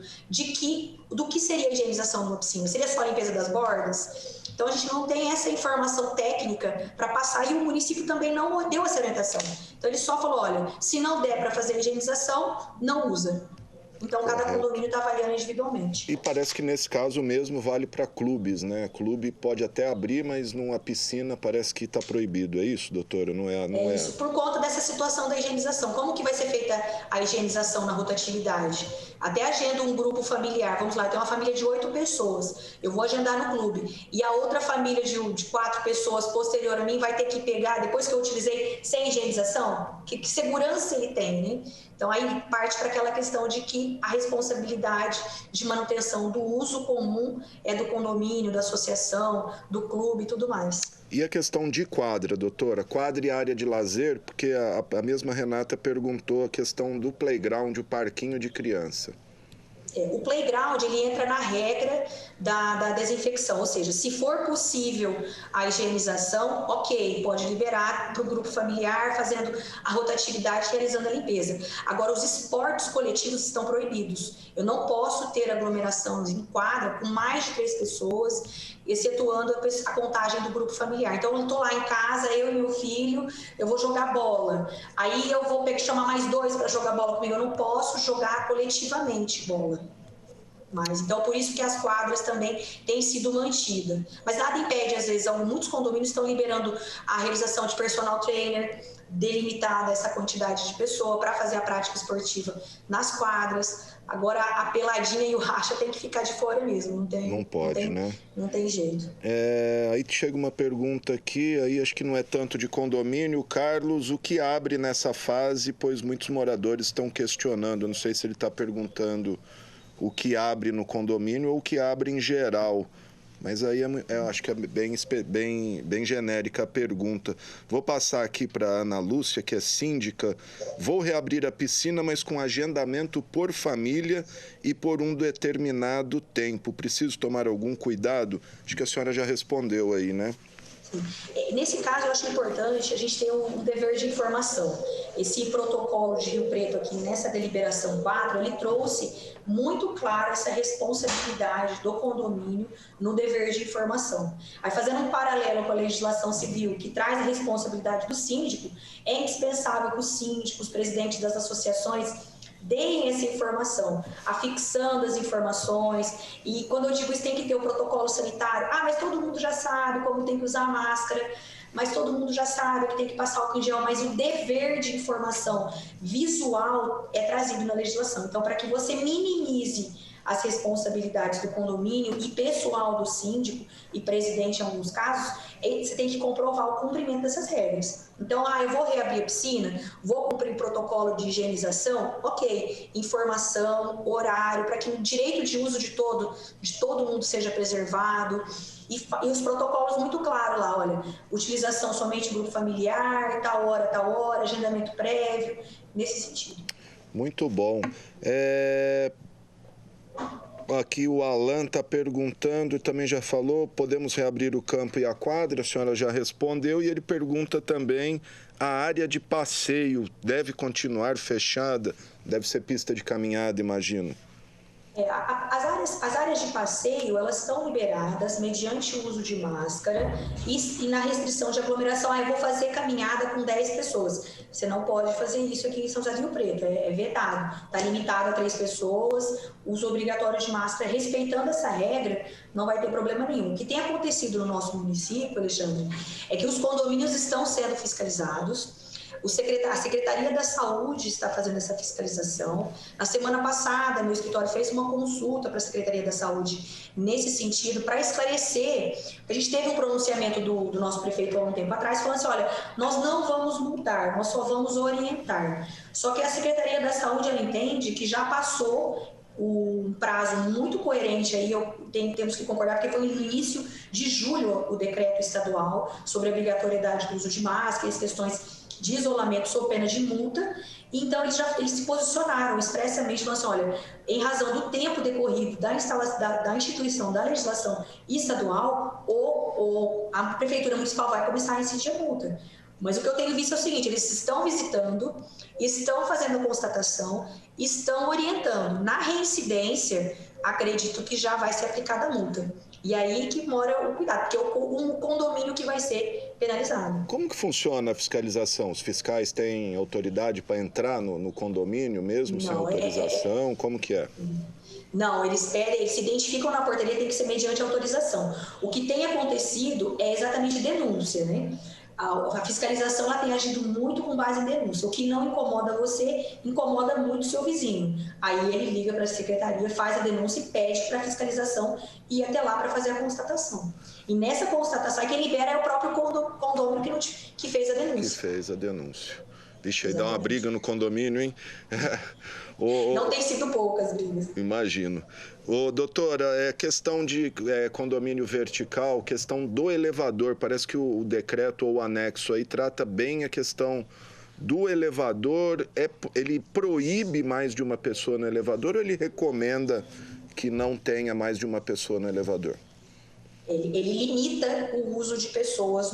do que seria a higienização de uma piscina. Seria só a limpeza das bordas? Então, a gente não tem essa informação técnica para passar e o município também não deu essa orientação. Então, ele só falou, olha, se não der para fazer a higienização, não usa. Então, cada condomínio está avaliando individualmente. E parece que nesse caso mesmo vale para clubes, né? Clube pode até abrir, mas numa piscina parece que está proibido. É isso, doutora? Não é isso, por conta dessa situação da higienização. Como que vai ser feita a higienização na rotatividade? Até agendo um grupo familiar. Vamos lá, tem uma família de 8 pessoas. Eu vou agendar no clube. E a outra família de 4 pessoas posterior a mim vai ter que pegar, depois que eu utilizei, sem higienização? Que segurança ele tem, né? Então, aí parte para aquela questão de que a responsabilidade de manutenção do uso comum é do condomínio, da associação, do clube e tudo mais. E a questão de quadra, doutora? Quadra e área de lazer, porque a mesma Renata perguntou a questão do playground, o parquinho de criança. O playground, ele entra na regra da desinfecção, ou seja, se for possível a higienização, ok, pode liberar para o grupo familiar, fazendo a rotatividade, realizando a limpeza. Agora, os esportes coletivos estão proibidos. Eu não posso ter aglomeração em quadra com mais de 3 pessoas, excetuando a contagem do grupo familiar. Então, eu estou lá em casa, eu e meu filho, eu vou jogar bola. Aí eu vou ter que chamar mais 2 para jogar bola comigo. Eu não posso jogar coletivamente bola. Mas, então, por isso que as quadras também têm sido mantidas. Mas nada impede, às vezes, muitos condomínios estão liberando a realização de personal trainer, delimitada essa quantidade de pessoa para fazer a prática esportiva nas quadras. Agora, a peladinha e o racha tem que ficar de fora mesmo. Não pode, né? Não tem jeito. Aí chega uma pergunta aqui, aí acho que não é tanto de condomínio. Carlos, o que abre nessa fase, pois muitos moradores estão questionando. Não sei se ele está perguntando o que abre no condomínio ou o que abre em geral. Mas aí eu acho que é bem genérica a pergunta. Vou passar aqui para a Ana Lúcia, que é síndica. Vou reabrir a piscina, mas com agendamento por família e por um determinado tempo. Preciso tomar algum cuidado? Acho que a senhora já respondeu aí, né? Nesse caso, eu acho importante a gente ter um dever de informação. Esse protocolo de Rio Preto aqui, nessa deliberação 4, ele trouxe muito claro essa responsabilidade do condomínio no dever de informação. Aí, fazendo um paralelo com a legislação civil, que traz a responsabilidade do síndico, é indispensável que os síndicos, os presidentes das associações, deem essa informação, afixando as informações. E quando eu digo isso, tem que ter o protocolo sanitário. Mas todo mundo já sabe como tem que usar máscara. mas todo mundo já sabe que tem que passar álcool em gel, mas o dever de informação visual é trazido na legislação. Então, para que você minimize as responsabilidades do condomínio e pessoal do síndico e presidente em alguns casos, você tem que comprovar o cumprimento dessas regras. Então, eu vou reabrir a piscina, vou cumprir o protocolo de higienização, ok, informação, horário, para que o direito de uso de todo mundo seja preservado, e os protocolos muito claros lá, olha, utilização somente grupo familiar, tal hora, agendamento prévio, nesse sentido. Muito bom. Aqui o Alan está perguntando, e também já falou, podemos reabrir o campo e a quadra? A senhora já respondeu, e ele pergunta também, a área de passeio deve continuar fechada? Deve ser pista de caminhada, imagino. As áreas de passeio, elas estão liberadas mediante o uso de máscara e na restrição de aglomeração. Eu vou fazer caminhada com 10 pessoas. Você não pode fazer isso aqui em São José do Rio Preto, é vetado. Está limitado a 3 pessoas, uso obrigatório de máscara. Respeitando essa regra, não vai ter problema nenhum. O que tem acontecido no nosso município, Alexandre, é que os condomínios estão sendo fiscalizados. A Secretaria da Saúde está fazendo essa fiscalização. Na semana passada, meu escritório fez uma consulta para a Secretaria da Saúde nesse sentido, para esclarecer. A gente teve um pronunciamento do nosso prefeito há um tempo atrás, falando assim, olha, nós não vamos multar, nós só vamos orientar. Só que a Secretaria da Saúde, ela entende que já passou um prazo muito coerente, aí temos que concordar, porque foi no início de julho o decreto estadual sobre a obrigatoriedade do uso de máscara e as questões de isolamento sob pena de multa. Então eles se posicionaram expressamente, falando assim, olha, em razão do tempo decorrido da instituição da legislação estadual, a Prefeitura Municipal vai começar a incidir a multa. Mas o que eu tenho visto é o seguinte, eles estão visitando, estão fazendo a constatação, estão orientando. Na reincidência, acredito que já vai ser aplicada a multa. E aí que mora o cuidado, porque é o condomínio que vai ser penalizado. Como que funciona a fiscalização? Os fiscais têm autoridade para entrar no condomínio mesmo, sem autorização? Como que é? Não, eles se identificam na portaria, tem que ser mediante autorização. O que tem acontecido é exatamente denúncia, né? A fiscalização ela tem agido muito com base em denúncia. O que não incomoda você, incomoda muito o seu vizinho. Aí ele liga para a secretaria, faz a denúncia e pede para a fiscalização ir até lá para fazer a constatação. E nessa constatação, quem libera é o próprio condomínio que fez a denúncia. Que fez a denúncia. Vixe, aí dá uma briga no condomínio, hein? Não tem sido poucas brigas. Imagino. Doutora, questão de condomínio vertical, questão do elevador, parece que o decreto ou o anexo aí trata bem a questão do elevador. Ele proíbe mais de uma pessoa no elevador ou ele recomenda que não tenha mais de uma pessoa no elevador? Ele limita o uso de pessoas,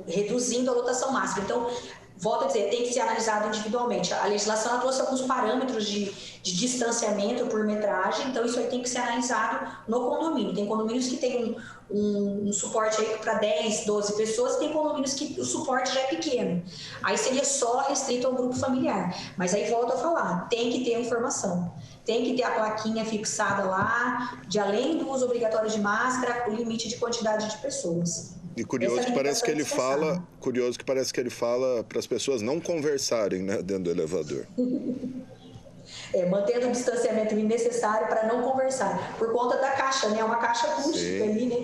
reduzindo a lotação máxima. Então, volto a dizer, tem que ser analisado individualmente. A legislação ela trouxe alguns parâmetros de distanciamento por metragem, então isso aí tem que ser analisado no condomínio. Tem condomínios que tem um suporte aí para 10, 12 pessoas, e tem condomínios que o suporte já é pequeno. Aí seria só restrito ao grupo familiar. Mas aí volto a falar, tem que ter a informação. Tem que ter a plaquinha fixada lá, de além do uso obrigatório de máscara, o limite de quantidade de pessoas. E curioso que parece que ele fala para as pessoas não conversarem, né, dentro do elevador. Mantendo o distanciamento necessário para não conversar, por conta da caixa, né? Uma caixa acústica ali, né,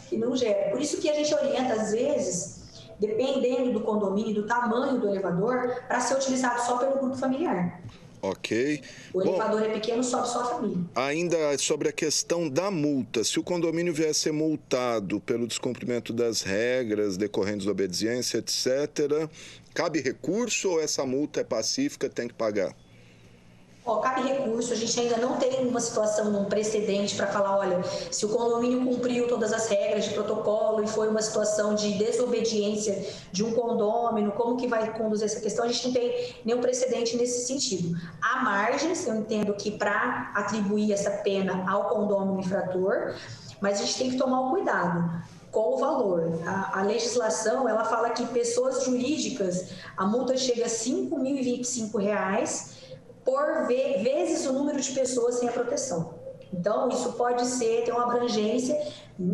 que não gera. Por isso que a gente orienta, às vezes, dependendo do condomínio, do tamanho do elevador, para ser utilizado só pelo grupo familiar. Ok. O elevador é pequeno, sobe só a família. Ainda sobre a questão da multa, se o condomínio vier a ser multado pelo descumprimento das regras decorrentes da obediência, etc., cabe recurso ou essa multa é pacífica, tem que pagar? Cabe recurso, a gente ainda não tem uma situação, um precedente para falar, olha, se o condomínio cumpriu todas as regras de protocolo e foi uma situação de desobediência de um condômino, como que vai conduzir essa questão? A gente não tem nenhum precedente nesse sentido. Há margens, eu entendo que para atribuir essa pena ao condômino infrator, mas a gente tem que tomar o cuidado com o valor. A legislação, ela fala que pessoas jurídicas, a multa chega a R$ 5.025, por vezes o número de pessoas sem a proteção. Então, isso pode ter uma abrangência.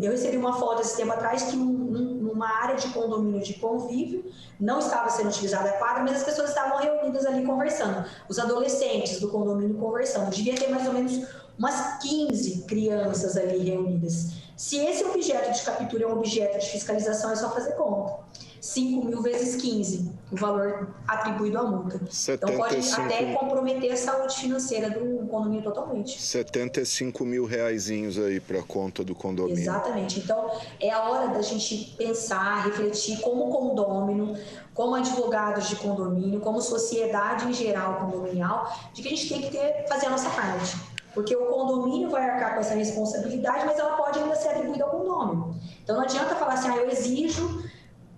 Eu recebi uma foto esse tempo atrás que num uma área de condomínio de convívio, não estava sendo utilizada a quadra, mas as pessoas estavam reunidas ali conversando, os adolescentes do condomínio conversando, devia ter mais ou menos umas 15 crianças ali reunidas. Se esse objeto de captura é um objeto de fiscalização, é só fazer conta. 5.000 vezes 15, o valor atribuído à multa. Então pode até comprometer a saúde financeira do condomínio totalmente. 75 mil reaisinhos aí para a conta do condomínio. Exatamente. Então é a hora da gente pensar, refletir como condômino, como advogados de condomínio, como sociedade em geral condominial, de que a gente tem que fazer a nossa parte. Porque o condomínio vai arcar com essa responsabilidade, mas ela pode ainda ser atribuída ao condomínio. Então não adianta falar assim, eu exijo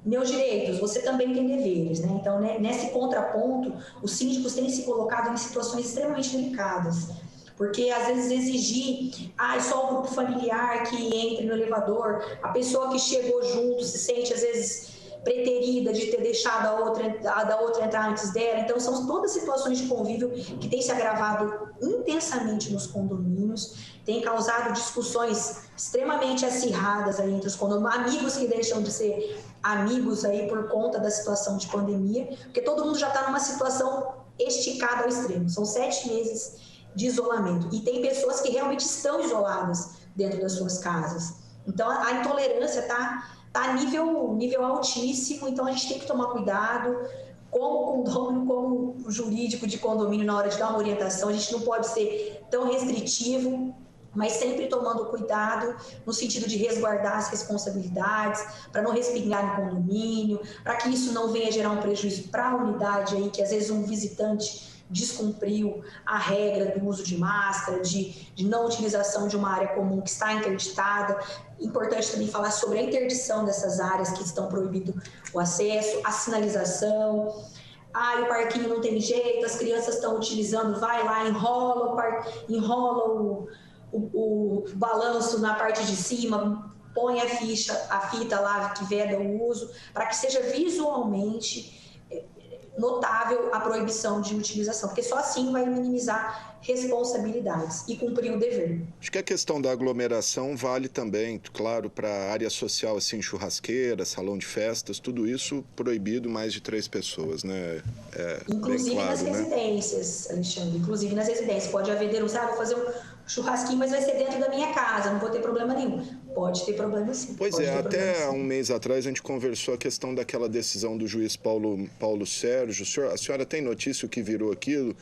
meus direitos, você também tem deveres, né? Então, nesse contraponto, os síndicos têm se colocado em situações extremamente delicadas, porque às vezes exigir, só o grupo familiar que entre no elevador, a pessoa que chegou junto se sente às vezes preterida de ter deixado a da outra entrar antes dela. Então, são todas situações de convívio que têm se agravado intensamente nos condomínios, tem causado discussões extremamente acirradas aí entre os condomínios, amigos que deixam de ser amigos aí por conta da situação de pandemia, porque todo mundo já está numa situação esticada ao extremo. São 7 meses de isolamento e tem pessoas que realmente estão isoladas dentro das suas casas. Então, a intolerância está a nível altíssimo, então a gente tem que tomar cuidado como condômino, como jurídico de condomínio na hora de dar uma orientação. A gente não pode ser tão restritivo, mas sempre tomando cuidado no sentido de resguardar as responsabilidades, para não respingar no condomínio, para que isso não venha gerar um prejuízo para a unidade aí, que às vezes um visitante descumpriu a regra do uso de máscara, de não utilização de uma área comum que está interditada. Importante também falar sobre a interdição dessas áreas que estão proibido o acesso, a sinalização. O parquinho não tem jeito, as crianças estão utilizando, vai lá, enrola o balanço na parte de cima, põe a fita lá que veda o uso, para que seja visualmente notável a proibição de utilização, porque só assim vai minimizar responsabilidades e cumprir o dever. Acho que a questão da aglomeração vale também, claro, para a área social, assim, churrasqueira, salão de festas, tudo isso proibido mais de 3 pessoas, né? Inclusive bem claro, nas residências, Alexandre, inclusive nas residências. Pode haver denúncia, vou fazer um churrasquinho, mas vai ser dentro da minha casa, não vou ter problema nenhum. Pode ter problema sim. Pois até há um mês atrás a gente conversou a questão daquela decisão do juiz Paulo Sérgio. A senhora tem notícia o que virou aquilo?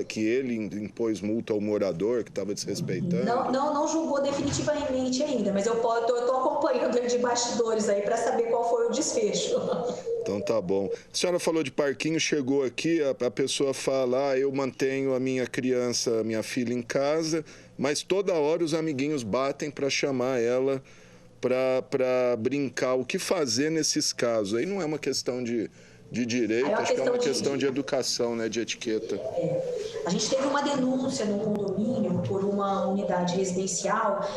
Que ele impôs multa ao morador que estava desrespeitando? Não julgou definitivamente ainda, mas eu estou acompanhando de bastidores aí para saber qual foi o desfecho. Então tá bom. A senhora falou de parquinho, chegou aqui, a pessoa fala, eu mantenho a minha criança, a minha filha em casa, mas toda hora os amiguinhos batem para chamar ela para brincar. O que fazer nesses casos? Aí não é uma questão de direito, acho que é uma questão de educação, né, de etiqueta. A gente teve uma denúncia no condomínio por uma unidade residencial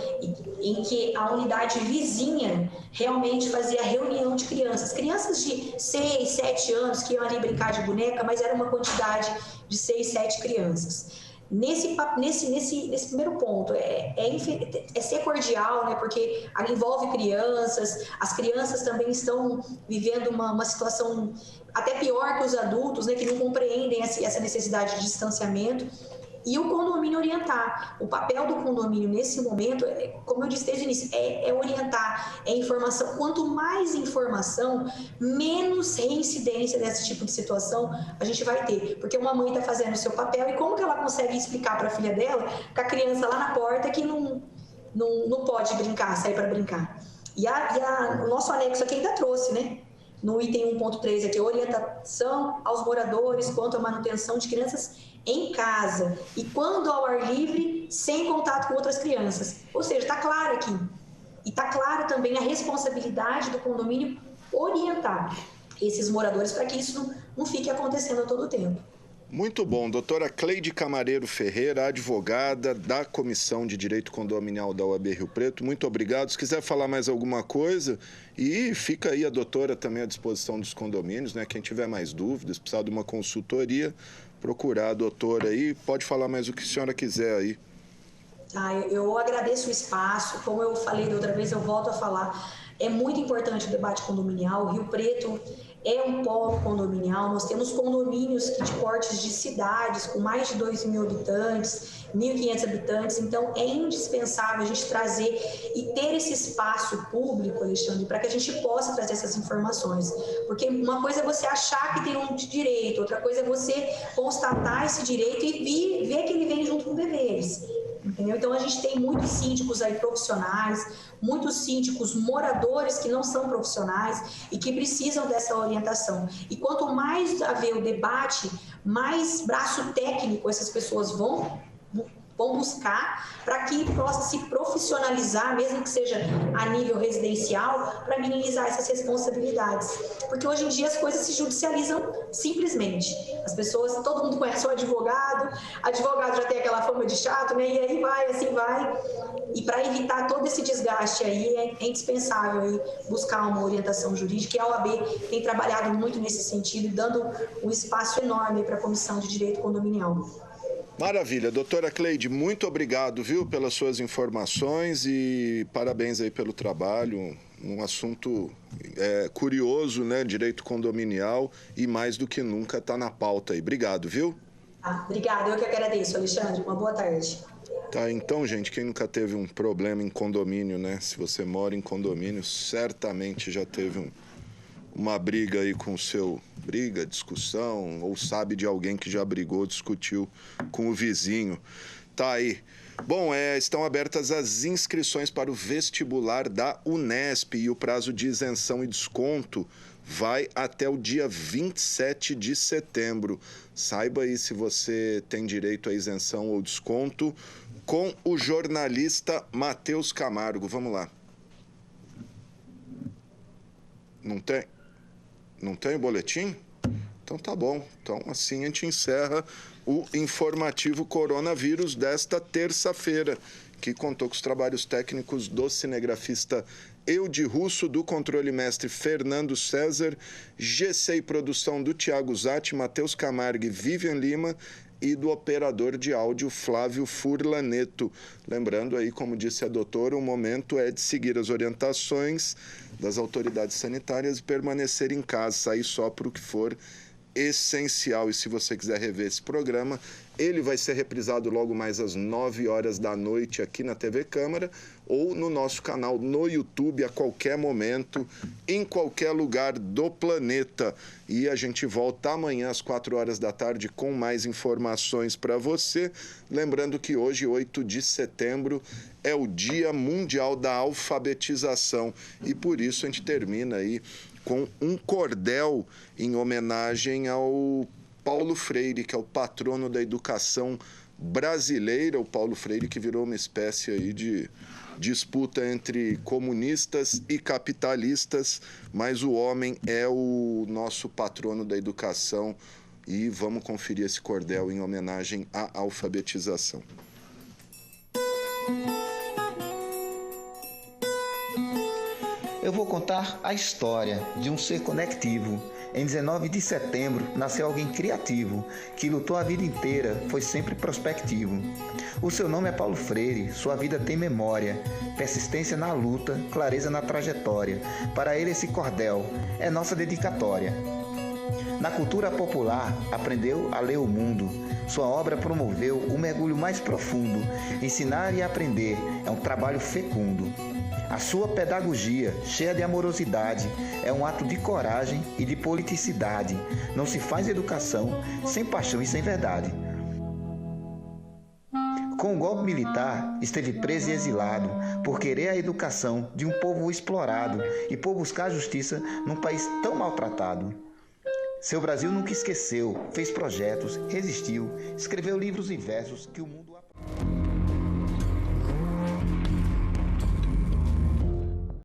em que a unidade vizinha realmente fazia reunião de crianças de 6, 7 anos que iam ali brincar de boneca, mas era uma quantidade de 6, 7 crianças. Nesse primeiro ponto, é ser cordial, né? Porque envolve crianças, as crianças também estão vivendo uma situação até pior que os adultos, né? Que não compreendem essa necessidade de distanciamento. E o condomínio orientar. O papel do condomínio nesse momento, como eu disse desde o início, é orientar, é informação. Quanto mais informação, menos reincidência desse tipo de situação a gente vai ter. Porque uma mãe está fazendo o seu papel e como que ela consegue explicar para a filha dela com a criança lá na porta que não pode brincar, sair para brincar. E o nosso anexo aqui ainda trouxe, né? No item 1.3 aqui, orientação aos moradores quanto à manutenção de crianças em casa e quando ao ar livre, sem contato com outras crianças. Ou seja, está claro aqui. E está claro também a responsabilidade do condomínio orientar esses moradores para que isso não fique acontecendo a todo tempo. Muito bom. Doutora Cleide Camareiro Ferreira, advogada da Comissão de Direito Condominial da UAB Rio Preto. Muito obrigado. Se quiser falar mais alguma coisa, e fica aí a doutora também à disposição dos condomínios, né? Quem tiver mais dúvidas, precisar de uma consultoria, procurar a doutora aí. Pode falar mais o que a senhora quiser aí. Eu agradeço o espaço. Como eu falei da outra vez, eu volto a falar. É muito importante o debate condominial. Rio Preto é um polo condominial, nós temos condomínios de portes de cidades com mais de 2.000 habitantes, 1.500 habitantes, então é indispensável a gente trazer e ter esse espaço público, Alexandre, para que a gente possa trazer essas informações, porque uma coisa é você achar que tem um direito, outra coisa é você constatar esse direito e ver que ele vem junto com deveres. Entendeu? Então, a gente tem muitos síndicos aí profissionais, muitos síndicos moradores que não são profissionais e que precisam dessa orientação. E quanto mais haver o debate, mais braço técnico essas pessoas vão buscar para que possa se profissionalizar, mesmo que seja a nível residencial, para minimizar essas responsabilidades. Porque hoje em dia as coisas se judicializam simplesmente. As pessoas, todo mundo conhece o advogado já tem aquela fama de chato, né? E aí vai, assim vai. E para evitar todo esse desgaste aí, é indispensável aí buscar uma orientação jurídica, e a OAB tem trabalhado muito nesse sentido, dando um espaço enorme para a Comissão de Direito Condominial. Maravilha. Doutora Cleide, muito obrigado, viu, pelas suas informações e parabéns aí pelo trabalho. Um assunto curioso, né? Direito condominial e mais do que nunca está na pauta aí. Obrigado, viu? Obrigada, eu que agradeço, Alexandre. Uma boa tarde. Tá, então, gente, quem nunca teve um problema em condomínio, né? Se você mora em condomínio, certamente já teve uma briga aí com o seu... Briga, discussão, ou sabe de alguém que já brigou, discutiu com o vizinho. Tá aí. Bom, estão abertas as inscrições para o vestibular da Unesp e o prazo de isenção e desconto vai até o dia 27 de setembro. Saiba aí se você tem direito a isenção ou desconto com o jornalista Matheus Camargo. Vamos lá. Não tem? Não tem o boletim? Então tá bom. Então assim a gente encerra o informativo coronavírus desta terça-feira, que contou com os trabalhos técnicos do cinegrafista Eude Russo, do controle mestre Fernando César, GC e produção do Thiago Zatti, Matheus Camargo e Vivian Lima, e do operador de áudio Flávio Furlaneto. Lembrando aí, como disse a doutora, o momento é de seguir as orientações das autoridades sanitárias e permanecer em casa, sair só para o que for essencial. E se você quiser rever esse programa, ele vai ser reprisado logo mais às 9 horas da noite aqui na TV Câmara ou no nosso canal no YouTube a qualquer momento, em qualquer lugar do planeta. E a gente volta amanhã às 4 horas da tarde com mais informações para você. Lembrando que hoje, 8 de setembro, é o Dia Mundial da Alfabetização e por isso a gente termina aí com um cordel em homenagem ao Paulo Freire, que é o patrono da educação brasileira. O Paulo Freire que virou uma espécie aí de disputa entre comunistas e capitalistas, mas o homem é o nosso patrono da educação e vamos conferir esse cordel em homenagem à alfabetização. Eu vou contar a história de um ser conectivo. Em 19 de setembro, nasceu alguém criativo, que lutou a vida inteira, foi sempre prospectivo. O seu nome é Paulo Freire, sua vida tem memória, persistência na luta, clareza na trajetória. Para ele esse cordel é nossa dedicatória. Na cultura popular, aprendeu a ler o mundo. Sua obra promoveu o mergulho mais profundo. Ensinar e aprender é um trabalho fecundo. A sua pedagogia, cheia de amorosidade, é um ato de coragem e de politicidade. Não se faz educação sem paixão e sem verdade. Com o golpe militar, esteve preso e exilado por querer a educação de um povo explorado e por buscar justiça num país tão maltratado. Seu Brasil nunca esqueceu, fez projetos, resistiu, escreveu livros e versos que o mundo aprendeu.